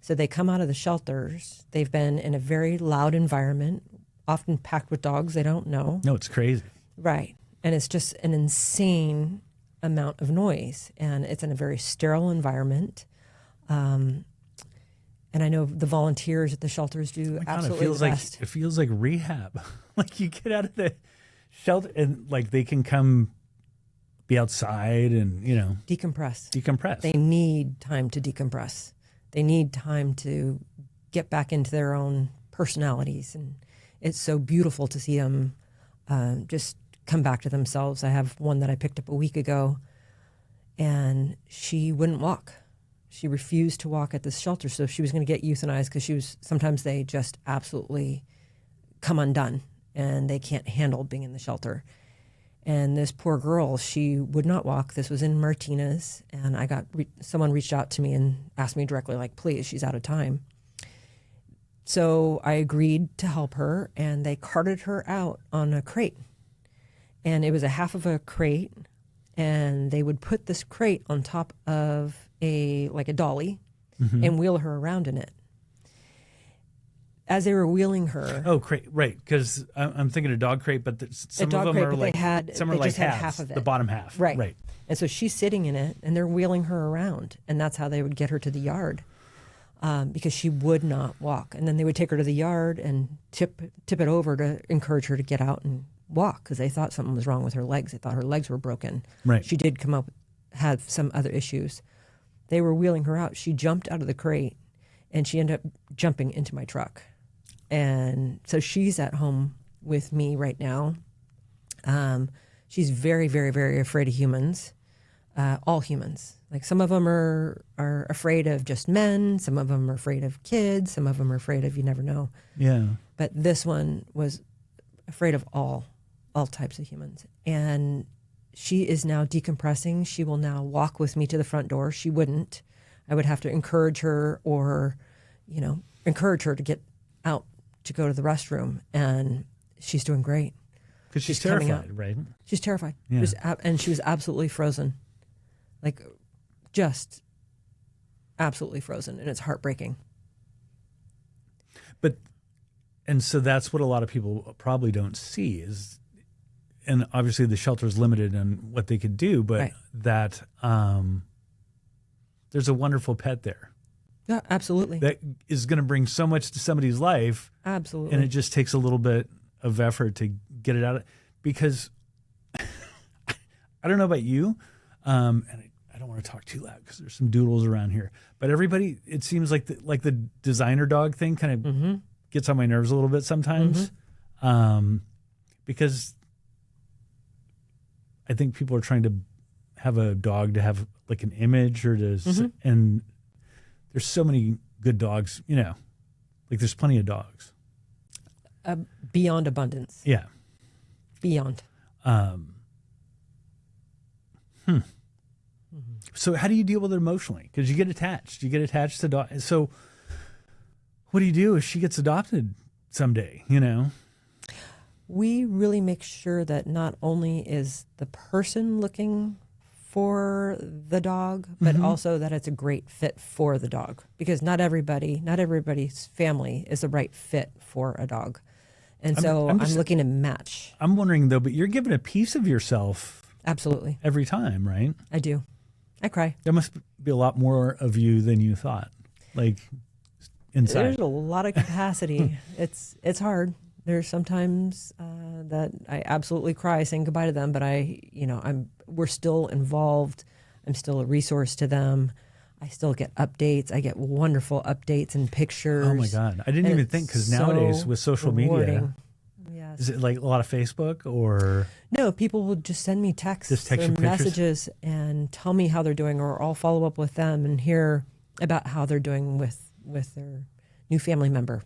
Speaker 2: So they come out of the shelters. They've been in a very loud environment, often packed with dogs they don't know.
Speaker 1: No, it's crazy.
Speaker 2: Right. And it's just an insane amount of noise. And it's in a very sterile environment. And I know the volunteers at the shelters do absolutely the best.
Speaker 1: It feels like rehab. Like you get out of the shelter and like they can come be outside and, decompress.
Speaker 2: They need time to decompress. They need time to get back into their own personalities. And it's so beautiful to see them just come back to themselves. I have one that I picked up a week ago, and she wouldn't walk. She refused to walk at this shelter, so she was going to get euthanized because sometimes they just absolutely come undone, and they can't handle being in the shelter. And this poor girl, she would not walk. This was in Martinez, and someone reached out to me and asked me directly, like, please, she's out of time. So I agreed to help her, and they carted her out on a crate. And it was a half of a crate, and they would put this crate on top of a dolly and wheel her around in it. As they were wheeling her.
Speaker 1: Oh, crate, right? Because I'm thinking a dog crate, but some
Speaker 2: of them
Speaker 1: are like some are like
Speaker 2: half of it,
Speaker 1: the bottom half,
Speaker 2: right? And so she's sitting in it, and they're wheeling her around, and that's how they would get her to the yard, because she would not walk. And then they would take her to the yard and tip it over to encourage her to get out and walk, because they thought something was wrong with her legs. They thought her legs were broken.
Speaker 1: Right.
Speaker 2: She did have some other issues. They were wheeling her out. She jumped out of the crate, and she ended up jumping into my truck. And so she's at home with me right now. She's very, very, very afraid of humans, all humans. Like some of them are afraid of just men. Some of them are afraid of kids. Some of them are afraid of you never know.
Speaker 1: Yeah.
Speaker 2: But this one was afraid of all types of humans. And she is now decompressing. She will now walk with me to the front door. She wouldn't. I would have to encourage her or, encourage her to get out to go to the restroom, and she's doing great.
Speaker 1: Because she's terrified, right?
Speaker 2: She's terrified.
Speaker 1: Yeah.
Speaker 2: And she was absolutely frozen. Like, just absolutely frozen, and it's heartbreaking.
Speaker 1: And so that's what a lot of people probably don't see is, and obviously the shelter is limited on what they could do, but that there's a wonderful pet there.
Speaker 2: Yeah, absolutely.
Speaker 1: that is going to bring so much to somebody's life.
Speaker 2: Absolutely.
Speaker 1: And it just takes a little bit of effort to get it out. Because I don't know about you, and I don't want to talk too loud because there's some doodles around here. But everybody, it seems like the designer dog thing kind of gets on my nerves a little bit sometimes, because I think people are trying to have a dog to have like an image or to, and there's so many good dogs, like there's plenty of dogs.
Speaker 2: Beyond abundance.
Speaker 1: Yeah.
Speaker 2: Beyond.
Speaker 1: So how do you deal with it emotionally? Because you get attached. You get attached to dog. So what do you do if she gets adopted someday,
Speaker 2: We really make sure that not only is the person looking for the dog, but also that it's a great fit for the dog. Because not everybody's family is the right fit for a dog. And I'm looking to match.
Speaker 1: I'm wondering, though, but you're giving a piece of yourself
Speaker 2: Absolutely.
Speaker 1: every time, right?
Speaker 2: I do. I cry.
Speaker 1: There must be a lot more of you than you thought, like inside.
Speaker 2: There's a lot of capacity. It's hard. There's sometimes that I absolutely cry saying goodbye to them, but we're still involved. I'm still a resource to them. I still get updates. I get wonderful updates and pictures.
Speaker 1: Oh my God. I didn't even think, because nowadays with social media,
Speaker 2: yes.
Speaker 1: is it like a lot of Facebook or?
Speaker 2: No, people will just send me texts
Speaker 1: you
Speaker 2: or
Speaker 1: pictures?
Speaker 2: messages and tell me how they're doing, or I'll follow up with them and hear about how they're doing with their new family member.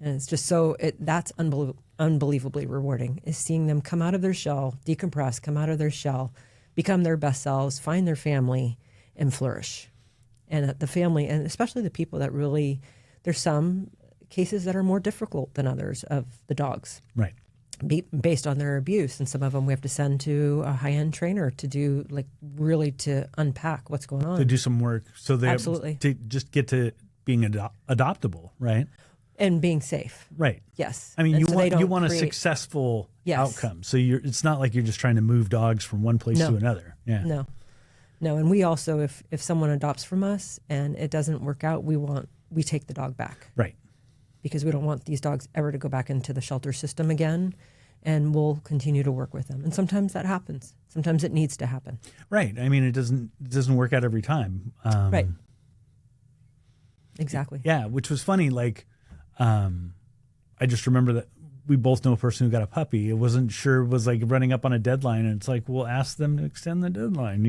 Speaker 2: And it's just that's unbelievably rewarding, is seeing them come out of their shell, decompress, come out of their shell, become their best selves, find their family, and flourish. And the family, and especially the people that really, there's some cases that are more difficult than others of the dogs.
Speaker 1: Right.
Speaker 2: Based on their abuse. And some of them we have to send to a high-end trainer to do, really to unpack what's going on.
Speaker 1: To do some work. So they
Speaker 2: Absolutely.
Speaker 1: to just get to being adoptable, right?
Speaker 2: And being safe.
Speaker 1: Right.
Speaker 2: Yes.
Speaker 1: I mean,
Speaker 2: And
Speaker 1: you want a successful outcome. So it's not like you're just trying to move dogs from one place to another. Yeah.
Speaker 2: No. And we also, if someone adopts from us and it doesn't work out, we take the dog back.
Speaker 1: Right.
Speaker 2: Because we don't want these dogs ever to go back into the shelter system again, and we'll continue to work with them. And sometimes that happens. Sometimes it needs to happen.
Speaker 1: Right. I mean, it doesn't work out every time.
Speaker 2: Right. Exactly.
Speaker 1: Yeah, which was funny. I just remember that we both know a person who got a puppy. It wasn't sure, was like running up on a deadline, and it's like, we'll ask them to extend the deadline,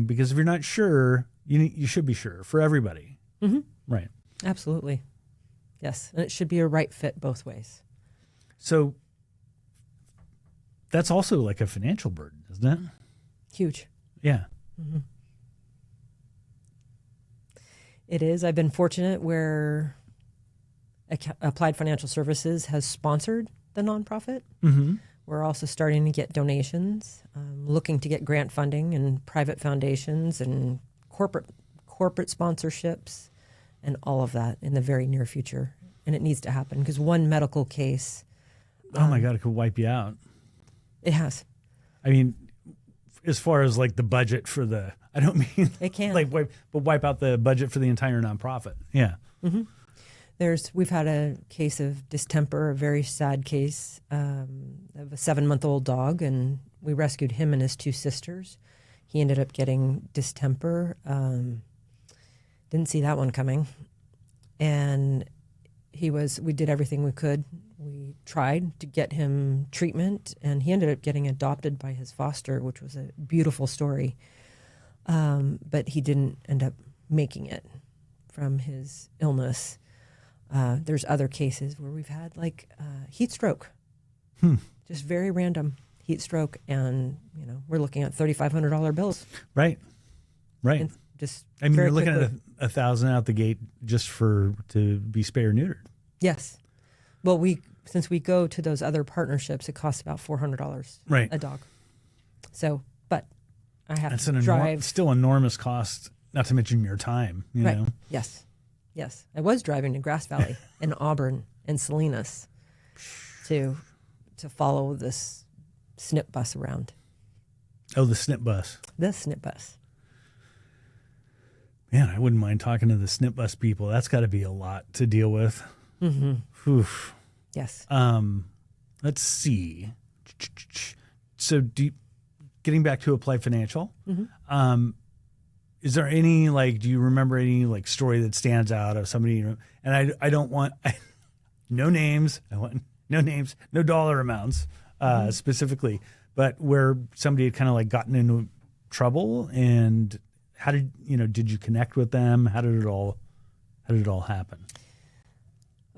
Speaker 1: because if you're not sure, you should be sure for everybody. Right.
Speaker 2: Absolutely. Yes. And it should be a right fit both ways.
Speaker 1: So that's also like a financial burden, isn't it?
Speaker 2: Huge.
Speaker 1: Yeah.
Speaker 2: It is. I've been fortunate where Applied Financial Services has sponsored the nonprofit. We're also starting to get donations, looking to get grant funding and private foundations and corporate sponsorships and all of that in the very near future. And it needs to happen because one medical case.
Speaker 1: Oh my God, it could wipe you out.
Speaker 2: It has.
Speaker 1: I mean, as far as like the budget for I don't mean
Speaker 2: it can
Speaker 1: wipe out the budget for the entire nonprofit. Yeah.
Speaker 2: We've had a case of distemper, a very sad case of a 7-month-old dog, and we rescued him and his 2 sisters. He ended up getting distemper. Didn't see that one coming. And we did everything we could. We tried to get him treatment, and he ended up getting adopted by his foster, which was a beautiful story. But he didn't end up making it from his illness. There's other cases where we've had heat stroke, just very random heat stroke, and we're looking at $3,500 bills.
Speaker 1: Right.
Speaker 2: And
Speaker 1: you're looking at $1,000 out the gate just to be spay or neutered.
Speaker 2: Yes. Well, since we go to those other partnerships, it costs about $400 a dog. So, but I have to drive.
Speaker 1: Still enormous cost, not to mention your time. You know.
Speaker 2: Yes. I was driving to Grass Valley and Auburn and Salinas to follow this SNP bus around.
Speaker 1: Oh, the SNP bus.
Speaker 2: The SNP bus.
Speaker 1: Man, I wouldn't mind talking to the SNP bus people. That's got to be a lot to deal with.
Speaker 2: Mm-hmm.
Speaker 1: Oof.
Speaker 2: Yes.
Speaker 1: Let's see. So, getting back to Applied Financial, is there any, like, do you remember any, like, story that stands out of somebody, and I don't want, no names, I want no names, no dollar amounts specifically, but where somebody had kind of like gotten into trouble, and how did you connect with them? How did it all happen?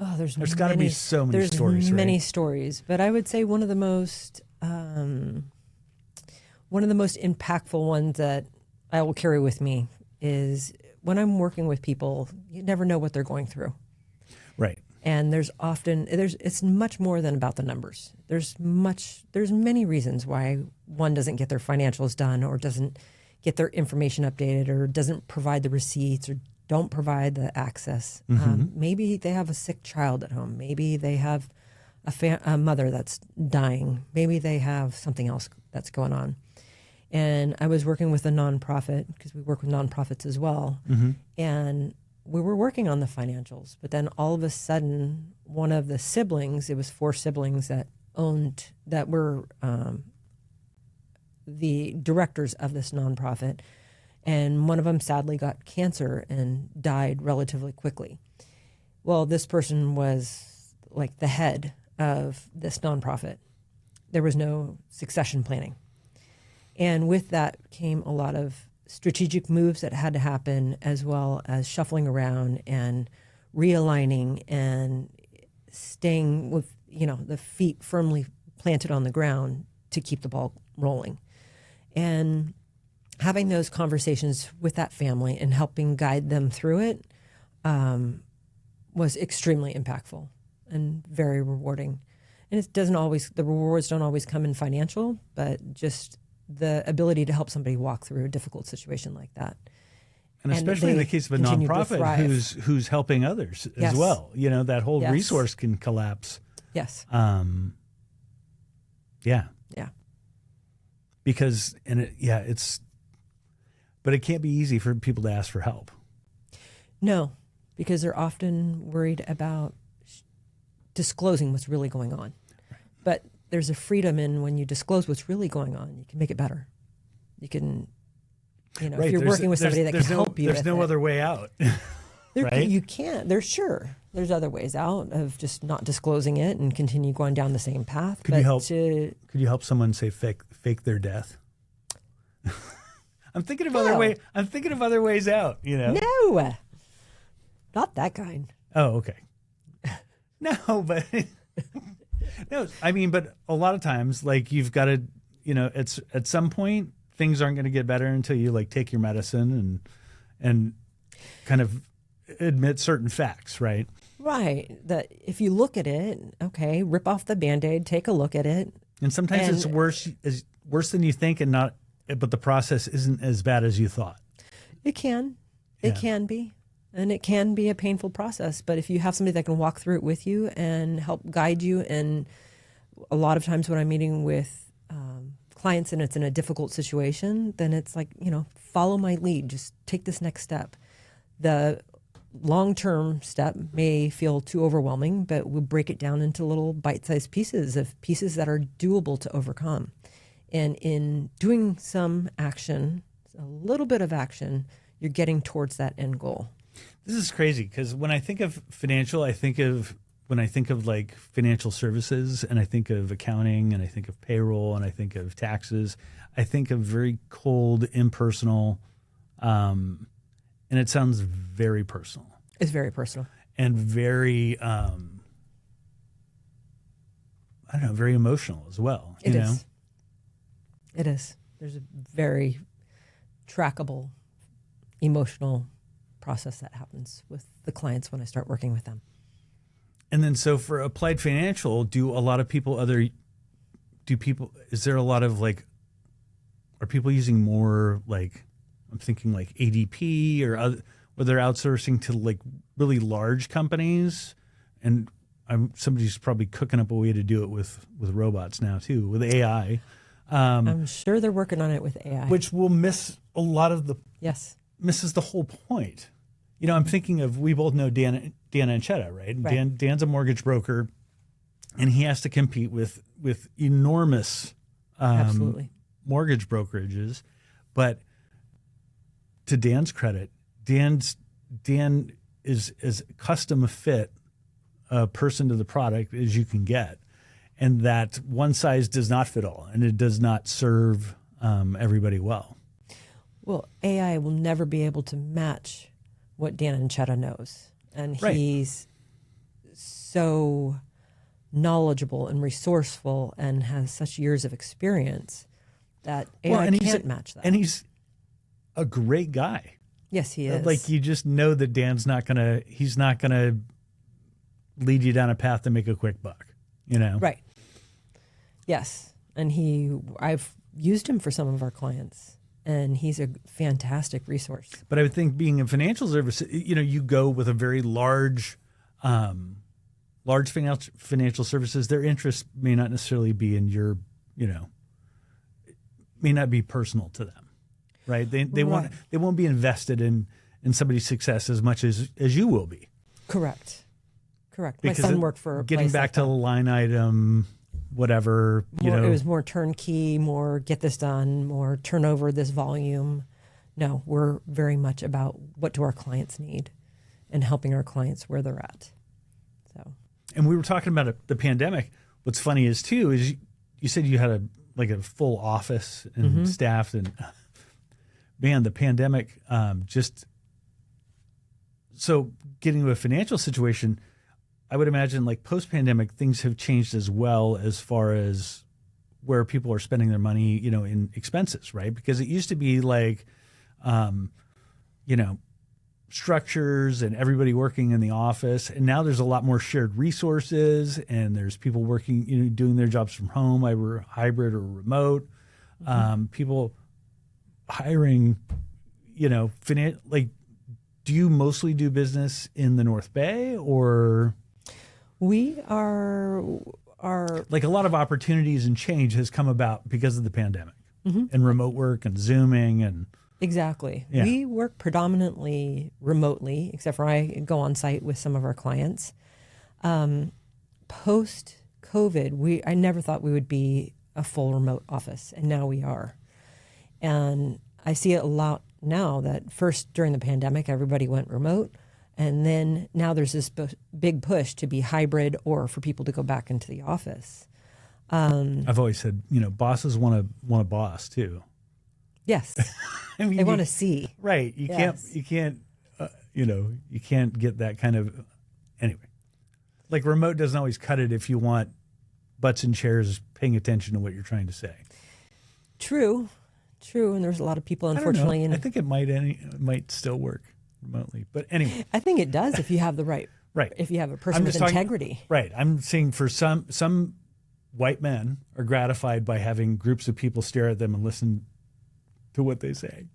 Speaker 2: Oh, there's
Speaker 1: got to be so many stories.
Speaker 2: There's many
Speaker 1: right?
Speaker 2: stories, but I would say one of the most impactful ones that I will carry with me is when I'm working with people. You never know what they're going through,
Speaker 1: right?
Speaker 2: And it's much more than about the numbers. There's many reasons why one doesn't get their financials done, or doesn't get their information updated, or doesn't provide the receipts, or don't provide the access. Maybe they have a sick child at home. Maybe they have a mother that's dying. Maybe they have something else that's going on. And I was working with a nonprofit, because we work with nonprofits as well. And we were working on the financials, but then all of a sudden, one of the siblings, it was 4 siblings that were the directors of this nonprofit. And one of them sadly got cancer and died relatively quickly. Well, this person was like the head of this nonprofit. There was no succession planning. And with that came a lot of strategic moves that had to happen, as well as shuffling around and realigning and staying with, the feet firmly planted on the ground to keep the ball rolling. And having those conversations with that family and helping guide them through it was extremely impactful and very rewarding. And the rewards don't always come in financial, but just the ability to help somebody walk through a difficult situation like that.
Speaker 1: And especially in the case of a nonprofit who's helping others as well. That whole resource can collapse.
Speaker 2: Yes.
Speaker 1: Yeah.
Speaker 2: Yeah.
Speaker 1: Because, but it can't be easy for people to ask for help.
Speaker 2: No, because they're often worried about disclosing what's really going on. Right. But there's a freedom in when you disclose what's really going on. You can make it better. You can, right. If you're working with somebody that can help you.
Speaker 1: There's no other way out. Right?
Speaker 2: You can't. There's other ways out of just not disclosing it and continue going down the same path.
Speaker 1: Could you help someone say fake their death? I'm thinking of other ways out.
Speaker 2: No, not that kind.
Speaker 1: Oh, okay. No, but no. I mean, but a lot of times, like, you've got to, it's at some point things aren't going to get better until you like take your medicine and kind of admit certain facts, right?
Speaker 2: Right. That if you look at it, okay, rip off the Band-Aid, take a look at it.
Speaker 1: And sometimes it's worse than you think, but the process isn't as bad as you thought.
Speaker 2: It can. It can be. And it can be a painful process. But if you have somebody that can walk through it with you and help guide you, and a lot of times when I'm meeting with clients and it's in a difficult situation, then it's like, follow my lead. Just take this next step. The long-term step may feel too overwhelming, but we'll break it down into little bite-sized pieces that are doable to overcome. And in doing some action, a little bit of action, you're getting towards that end goal.
Speaker 1: This is crazy, because when I think of financial, when I think of like financial services, and I think of accounting, and I think of payroll, and I think of taxes, I think of very cold, impersonal, and it sounds very personal.
Speaker 2: It's very personal.
Speaker 1: And very, very emotional as well.
Speaker 2: It is. It is. There's a very trackable, emotional process that happens with the clients when I start working with them.
Speaker 1: And then, so for Applied Financial, is there a lot of like, are people using more like, I'm thinking like ADP or other, where they're outsourcing to like really large companies? And somebody's probably cooking up a way to do it with robots now too, with AI.
Speaker 2: I'm sure they're working on it with AI.
Speaker 1: Which will miss a lot of the misses the whole point. I'm thinking of, we both know Dan Anchetta, right?
Speaker 2: Right.
Speaker 1: Dan's a mortgage broker, and he has to compete with enormous
Speaker 2: Absolutely.
Speaker 1: mortgage brokerages. But to Dan's credit, Dan is as custom fit a person to the product as you can get, and that one size does not fit all, and it does not serve everybody well.
Speaker 2: Well, AI will never be able to match what Dan Anchetta knows, and
Speaker 1: Right.
Speaker 2: he's so knowledgeable and resourceful and has such years of experience that AI can't match that.
Speaker 1: And he's a great guy.
Speaker 2: Yes, he is.
Speaker 1: Like, you just know that Dan's he's not gonna lead you down a path to make a quick buck,
Speaker 2: Right. Yes. And I've used him for some of our clients, and he's a fantastic resource.
Speaker 1: But I would think, being in financial service, you go with a very large financial services. Their interest may not necessarily be in your, may not be personal to them, right? They won't be invested in somebody's success as much as you will be.
Speaker 2: Correct. My
Speaker 1: Because
Speaker 2: son worked for a
Speaker 1: getting
Speaker 2: place
Speaker 1: back
Speaker 2: like
Speaker 1: to
Speaker 2: that.
Speaker 1: the line item, whatever,
Speaker 2: It was more turnkey, more get this done, more turnover, this volume. No, we're very much about what do our clients need and helping our clients where they're at. So,
Speaker 1: and we were talking about the pandemic. What's funny is you said you had a full office and staff, and man, the pandemic so getting to a financial situation, I would imagine, like, post-pandemic, things have changed as well, as far as where people are spending their money, in expenses, right? Because it used to be like, structures and everybody working in the office. And now there's a lot more shared resources, and there's people working, doing their jobs from home, either hybrid or remote. People hiring, do you mostly do business in the North Bay, or?
Speaker 2: we are
Speaker 1: Like, a lot of opportunities and change has come about because of the pandemic, and remote work and Zooming and.
Speaker 2: exactly.
Speaker 1: Yeah.
Speaker 2: We work predominantly remotely, except for I go on site with some of our clients. Post COVID, I never thought we would be a full remote office, and now we are. And I see it a lot now that first during the pandemic, everybody went remote. And then now there's this big push to be hybrid, or for people to go back into the office.
Speaker 1: I've always said, bosses want a boss too.
Speaker 2: Yes.
Speaker 1: I mean,
Speaker 2: They want to see.
Speaker 1: Right. You
Speaker 2: Yes.
Speaker 1: can't, you can't get that kind of, anyway. Like, remote doesn't always cut it if you want butts in chairs paying attention to what you're trying to say.
Speaker 2: True. And there's a lot of people,
Speaker 1: I don't
Speaker 2: unfortunately.
Speaker 1: know. I think it might still work remotely. But anyway.
Speaker 2: I think it does if you have the right.
Speaker 1: Right.
Speaker 2: If you have a person with integrity.
Speaker 1: Right. I'm saying, for some white men are gratified by having groups of people stare at them and listen to what they say.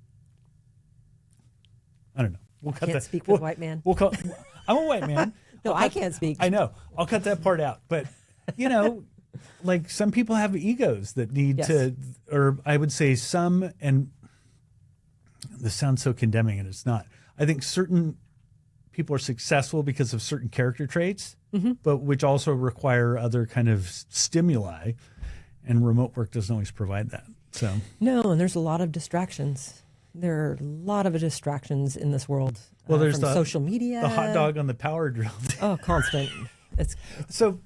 Speaker 1: I don't know. We'll cut
Speaker 2: Can't
Speaker 1: that.
Speaker 2: speak for the white man.
Speaker 1: I'm a white man.
Speaker 2: No, I can't speak.
Speaker 1: I know. I'll cut that part out. But, like, some people have egos that need
Speaker 2: Yes.
Speaker 1: to, or I would say some, and this sounds so condemning, and it's not. I think certain people are successful because of certain character traits, but which also require other kind of stimuli, and remote work doesn't always provide that. So
Speaker 2: No, and there's a lot of distractions. There are a lot of distractions in this world.
Speaker 1: Well, there's
Speaker 2: from social media.
Speaker 1: the hot dog on the power drill.
Speaker 2: Oh, constant. It's
Speaker 1: So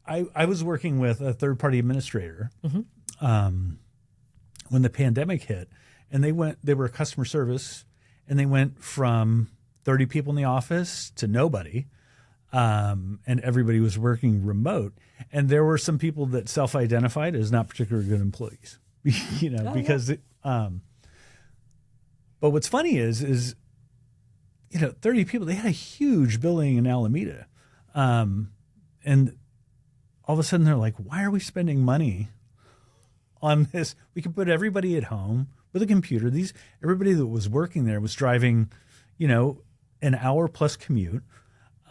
Speaker 1: I was working with a third-party administrator when the pandemic hit, and they were a customer service, and they went from 30 people in the office to nobody, and everybody was working remote. And there were some people that self-identified as not particularly good employees, because but what's funny is 30 people, they had a huge building in Alameda. And all of a sudden they're like, why are we spending money on this? We could put everybody at home with a computer. Everybody that was working there was driving, an hour plus commute,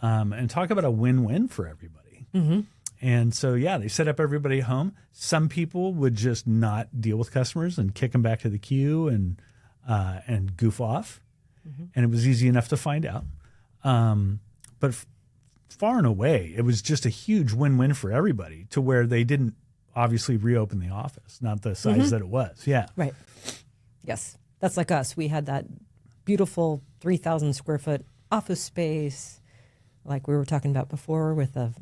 Speaker 1: and talk about a win-win for everybody. And so, they set up everybody at home. Some people would just not deal with customers and kick them back to the queue. And and goof off, and it was easy enough to find out. But far and away, it was just a huge win-win for everybody, to where they didn't obviously reopen the office, not the size that it was. Yeah.
Speaker 2: Right. Yes. That's like us. We had that beautiful 3,000 square foot office space, like we were talking about before, with a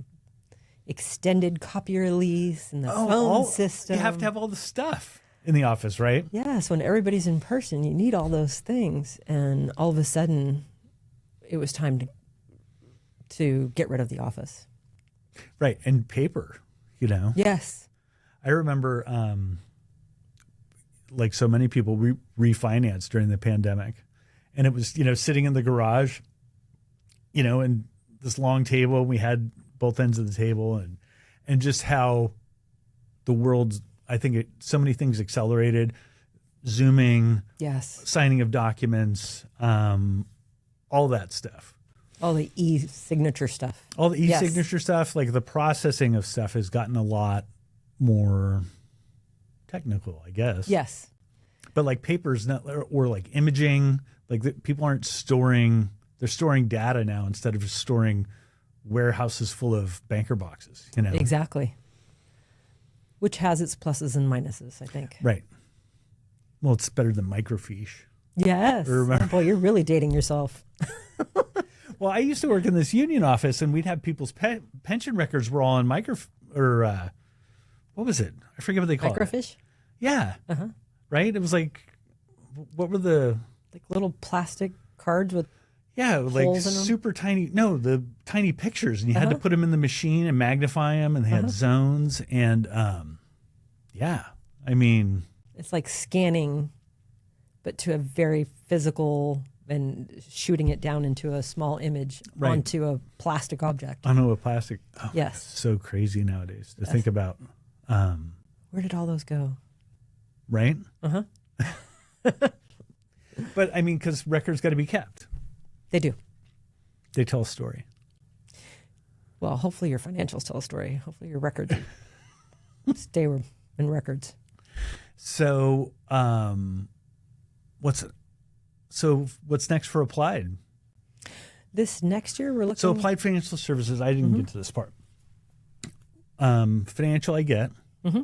Speaker 2: extended copier lease and the phone system.
Speaker 1: You have to have all the stuff in the office, right?
Speaker 2: Yes. When everybody's in person, you need all those things. And all of a sudden, it was time to get rid of the office.
Speaker 1: Right. And paper,
Speaker 2: Yes.
Speaker 1: I remember, like so many people, we refinanced during the pandemic. And it was, sitting in the garage, and this long table. We had both ends of the table, and just how the world, I think so many things accelerated, Zooming,
Speaker 2: Yes.
Speaker 1: signing of documents, all that stuff.
Speaker 2: All the e-signature stuff.
Speaker 1: All the e-signature stuff, like the processing of stuff has gotten a lot more technical, I guess.
Speaker 2: Yes.
Speaker 1: But like papers, or like imaging, like people aren't storing, they're storing data now instead of just storing warehouses full of banker boxes,
Speaker 2: Exactly. Which has its pluses and minuses, I think.
Speaker 1: Right. Well, it's better than microfiche.
Speaker 2: Yes. Boy, you're really dating yourself.
Speaker 1: Well, I used to work in this union office, and we'd have people's pension records were all in what was it? I forget what they call it.
Speaker 2: Microfiche?
Speaker 1: Yeah. Right? It was like, what were the...
Speaker 2: Like little plastic cards with
Speaker 1: like
Speaker 2: holes in them?
Speaker 1: super tiny, the tiny pictures, and you had to put them in the machine and magnify them, and they had zones, and I mean...
Speaker 2: It's like scanning, but to a very physical, and shooting it down into a small image onto a plastic object.
Speaker 1: Onto a plastic. Oh,
Speaker 2: yes.
Speaker 1: So crazy nowadays to think about.
Speaker 2: Where did all those go?
Speaker 1: Right? But I mean, because records got to be kept.
Speaker 2: They do.
Speaker 1: They tell a story.
Speaker 2: Well, hopefully your financials tell a story. Hopefully your records stay in records.
Speaker 1: So, what's next for Applied?
Speaker 2: This next year, we're looking...
Speaker 1: So Applied Financial Services, I didn't get to this part. Financial, I get.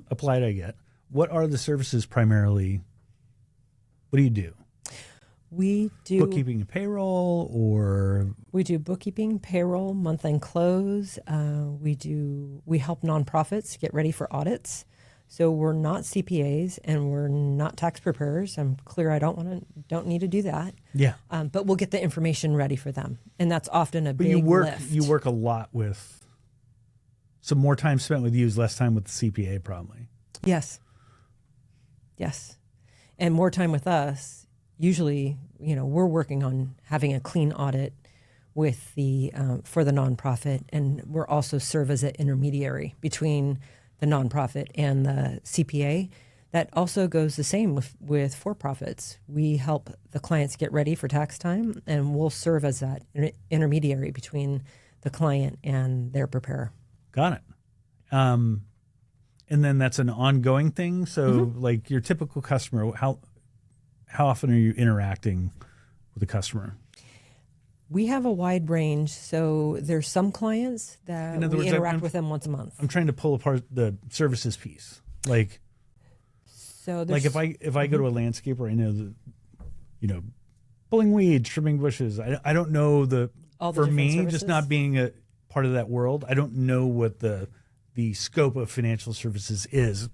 Speaker 1: Applied, I get. What are the services primarily? What do you do?
Speaker 2: We do...
Speaker 1: Bookkeeping and payroll, or...
Speaker 2: We do bookkeeping, payroll, month-end close. We help nonprofits get ready for audits. So we're not CPAs and we're not tax preparers. I'm clear I don't need to do that.
Speaker 1: Yeah.
Speaker 2: But we'll get the information ready for them. And that's often a big lift.
Speaker 1: You work a lot with, so more time spent with you is less time with the CPA probably.
Speaker 2: Yes. Yes. And more time with us. Usually, we're working on having a clean audit with for the nonprofit. And we're also serve as an intermediary between the nonprofit and the CPA. That also goes the same with for-profits. We help the clients get ready for tax time, and we'll serve as that intermediary between the client and their preparer.
Speaker 1: Got it. And then that's an ongoing thing. So like your typical customer, how often are you interacting with a customer?
Speaker 2: We have a wide range. So there's some clients that we interact with them once a month.
Speaker 1: I'm trying to pull apart the services piece. Like if I go to a landscaper, I know pulling weeds, trimming bushes. I don't know for me, services? Just not being a part of that world, I don't know what the scope of financial services is,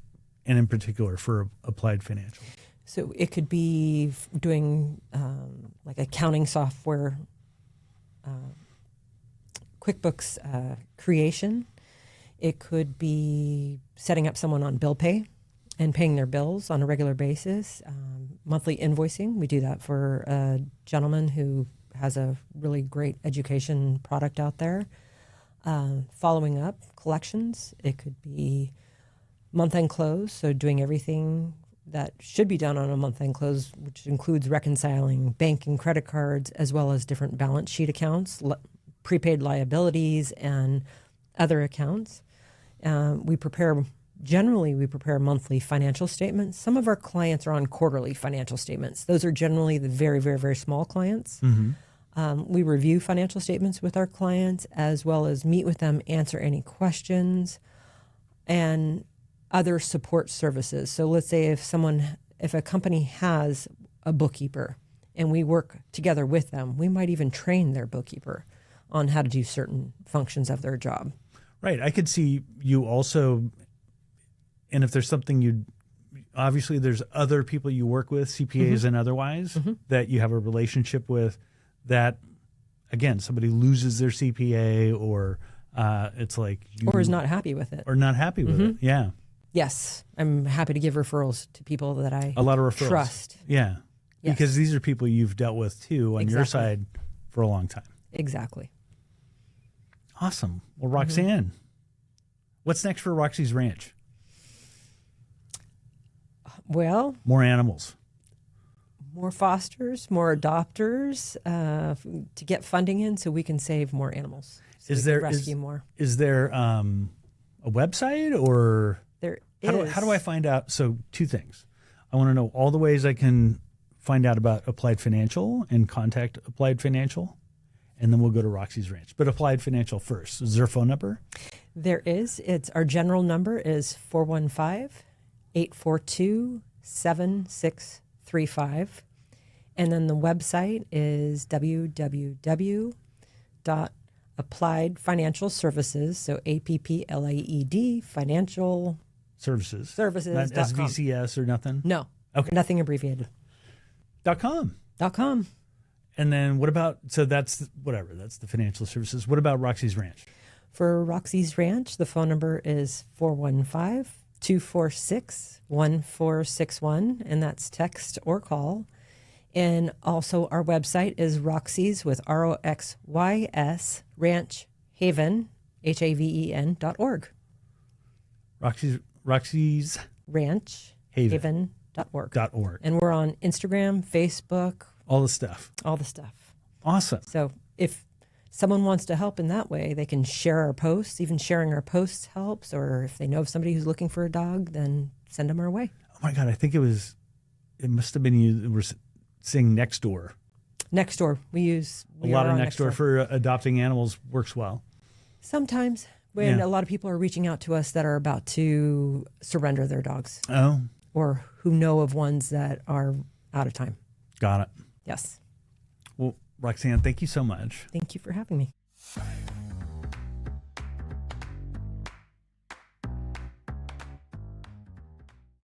Speaker 1: and in particular for Applied Financial.
Speaker 2: So it could be doing like accounting software, QuickBooks creation. It could be setting up someone on bill pay and paying their bills on a regular basis. Monthly invoicing. We do that for a gentleman who has a really great education product out there. Following up, collections. It could be month-end close, so doing everything that should be done on a month-end close, which includes reconciling bank and credit cards, as well as different balance sheet accounts, prepaid liabilities, and other accounts. We prepare Generally, we prepare monthly financial statements. Some of our clients are on quarterly financial statements. Those are generally the very, very, very small clients. We review financial statements with our clients as well as meet with them, answer any questions, and other support services. So let's say if a company has a bookkeeper and we work together with them, we might even train their bookkeeper on how to do certain functions of their job.
Speaker 1: Right. I could see you also, and if there's something obviously there's other people you work with, CPAs and otherwise, that you have a relationship with that, again, somebody loses their CPA or it's like
Speaker 2: or is not happy with it.
Speaker 1: Or not happy with it. Yeah.
Speaker 2: Yes. I'm happy to give referrals to people that I
Speaker 1: a lot of referrals.
Speaker 2: Trust.
Speaker 1: Yeah.
Speaker 2: Yes.
Speaker 1: Because these are people you've dealt with too on your side for a long time.
Speaker 2: Exactly.
Speaker 1: Awesome. Well, Roxanne, what's next for Roxie's Ranch?
Speaker 2: Well,
Speaker 1: more animals.
Speaker 2: More fosters, more adopters to get funding in so we can save more animals. So rescue more? Is
Speaker 1: there a website or
Speaker 2: there is?
Speaker 1: How do I find out? So 2 things. I want to know all the ways I can find out about Applied Financial and contact Applied Financial, and then we'll go to Roxie's Ranch. But Applied Financial first. Is there a phone number?
Speaker 2: There is. Our general number is 415-842-7635. And then the website is www.appliedfinancialservices, so APPLAED financial
Speaker 1: services. Not SVCS or nothing?
Speaker 2: No.
Speaker 1: Okay.
Speaker 2: Nothing abbreviated.
Speaker 1: .com.
Speaker 2: .com.
Speaker 1: And then what about, so that's the financial services. What about Roxie's Ranch?
Speaker 2: For Roxie's Ranch, the phone number is 415-246-1461, and that's text or call. And also our website is Roxie's with ROXYS Ranch Haven, HAVEN.org.
Speaker 1: Roxie's
Speaker 2: Ranch Haven.org. And we're on Instagram, Facebook.
Speaker 1: All the stuff. Awesome.
Speaker 2: So if someone wants to help in that way, they can share our posts. Even sharing our posts helps. Or if they know of somebody who's looking for a dog, then send them our way.
Speaker 1: Oh my God, I think it must have been you that were saying Nextdoor.
Speaker 2: Nextdoor. We
Speaker 1: a lot of Nextdoor for adopting animals works well.
Speaker 2: Sometimes when a lot of people are reaching out to us that are about to surrender their dogs.
Speaker 1: Oh.
Speaker 2: Or who know of ones that are out of time.
Speaker 1: Got it.
Speaker 2: Yes.
Speaker 1: Well, Roxanne, thank you so much.
Speaker 2: Thank you for having me.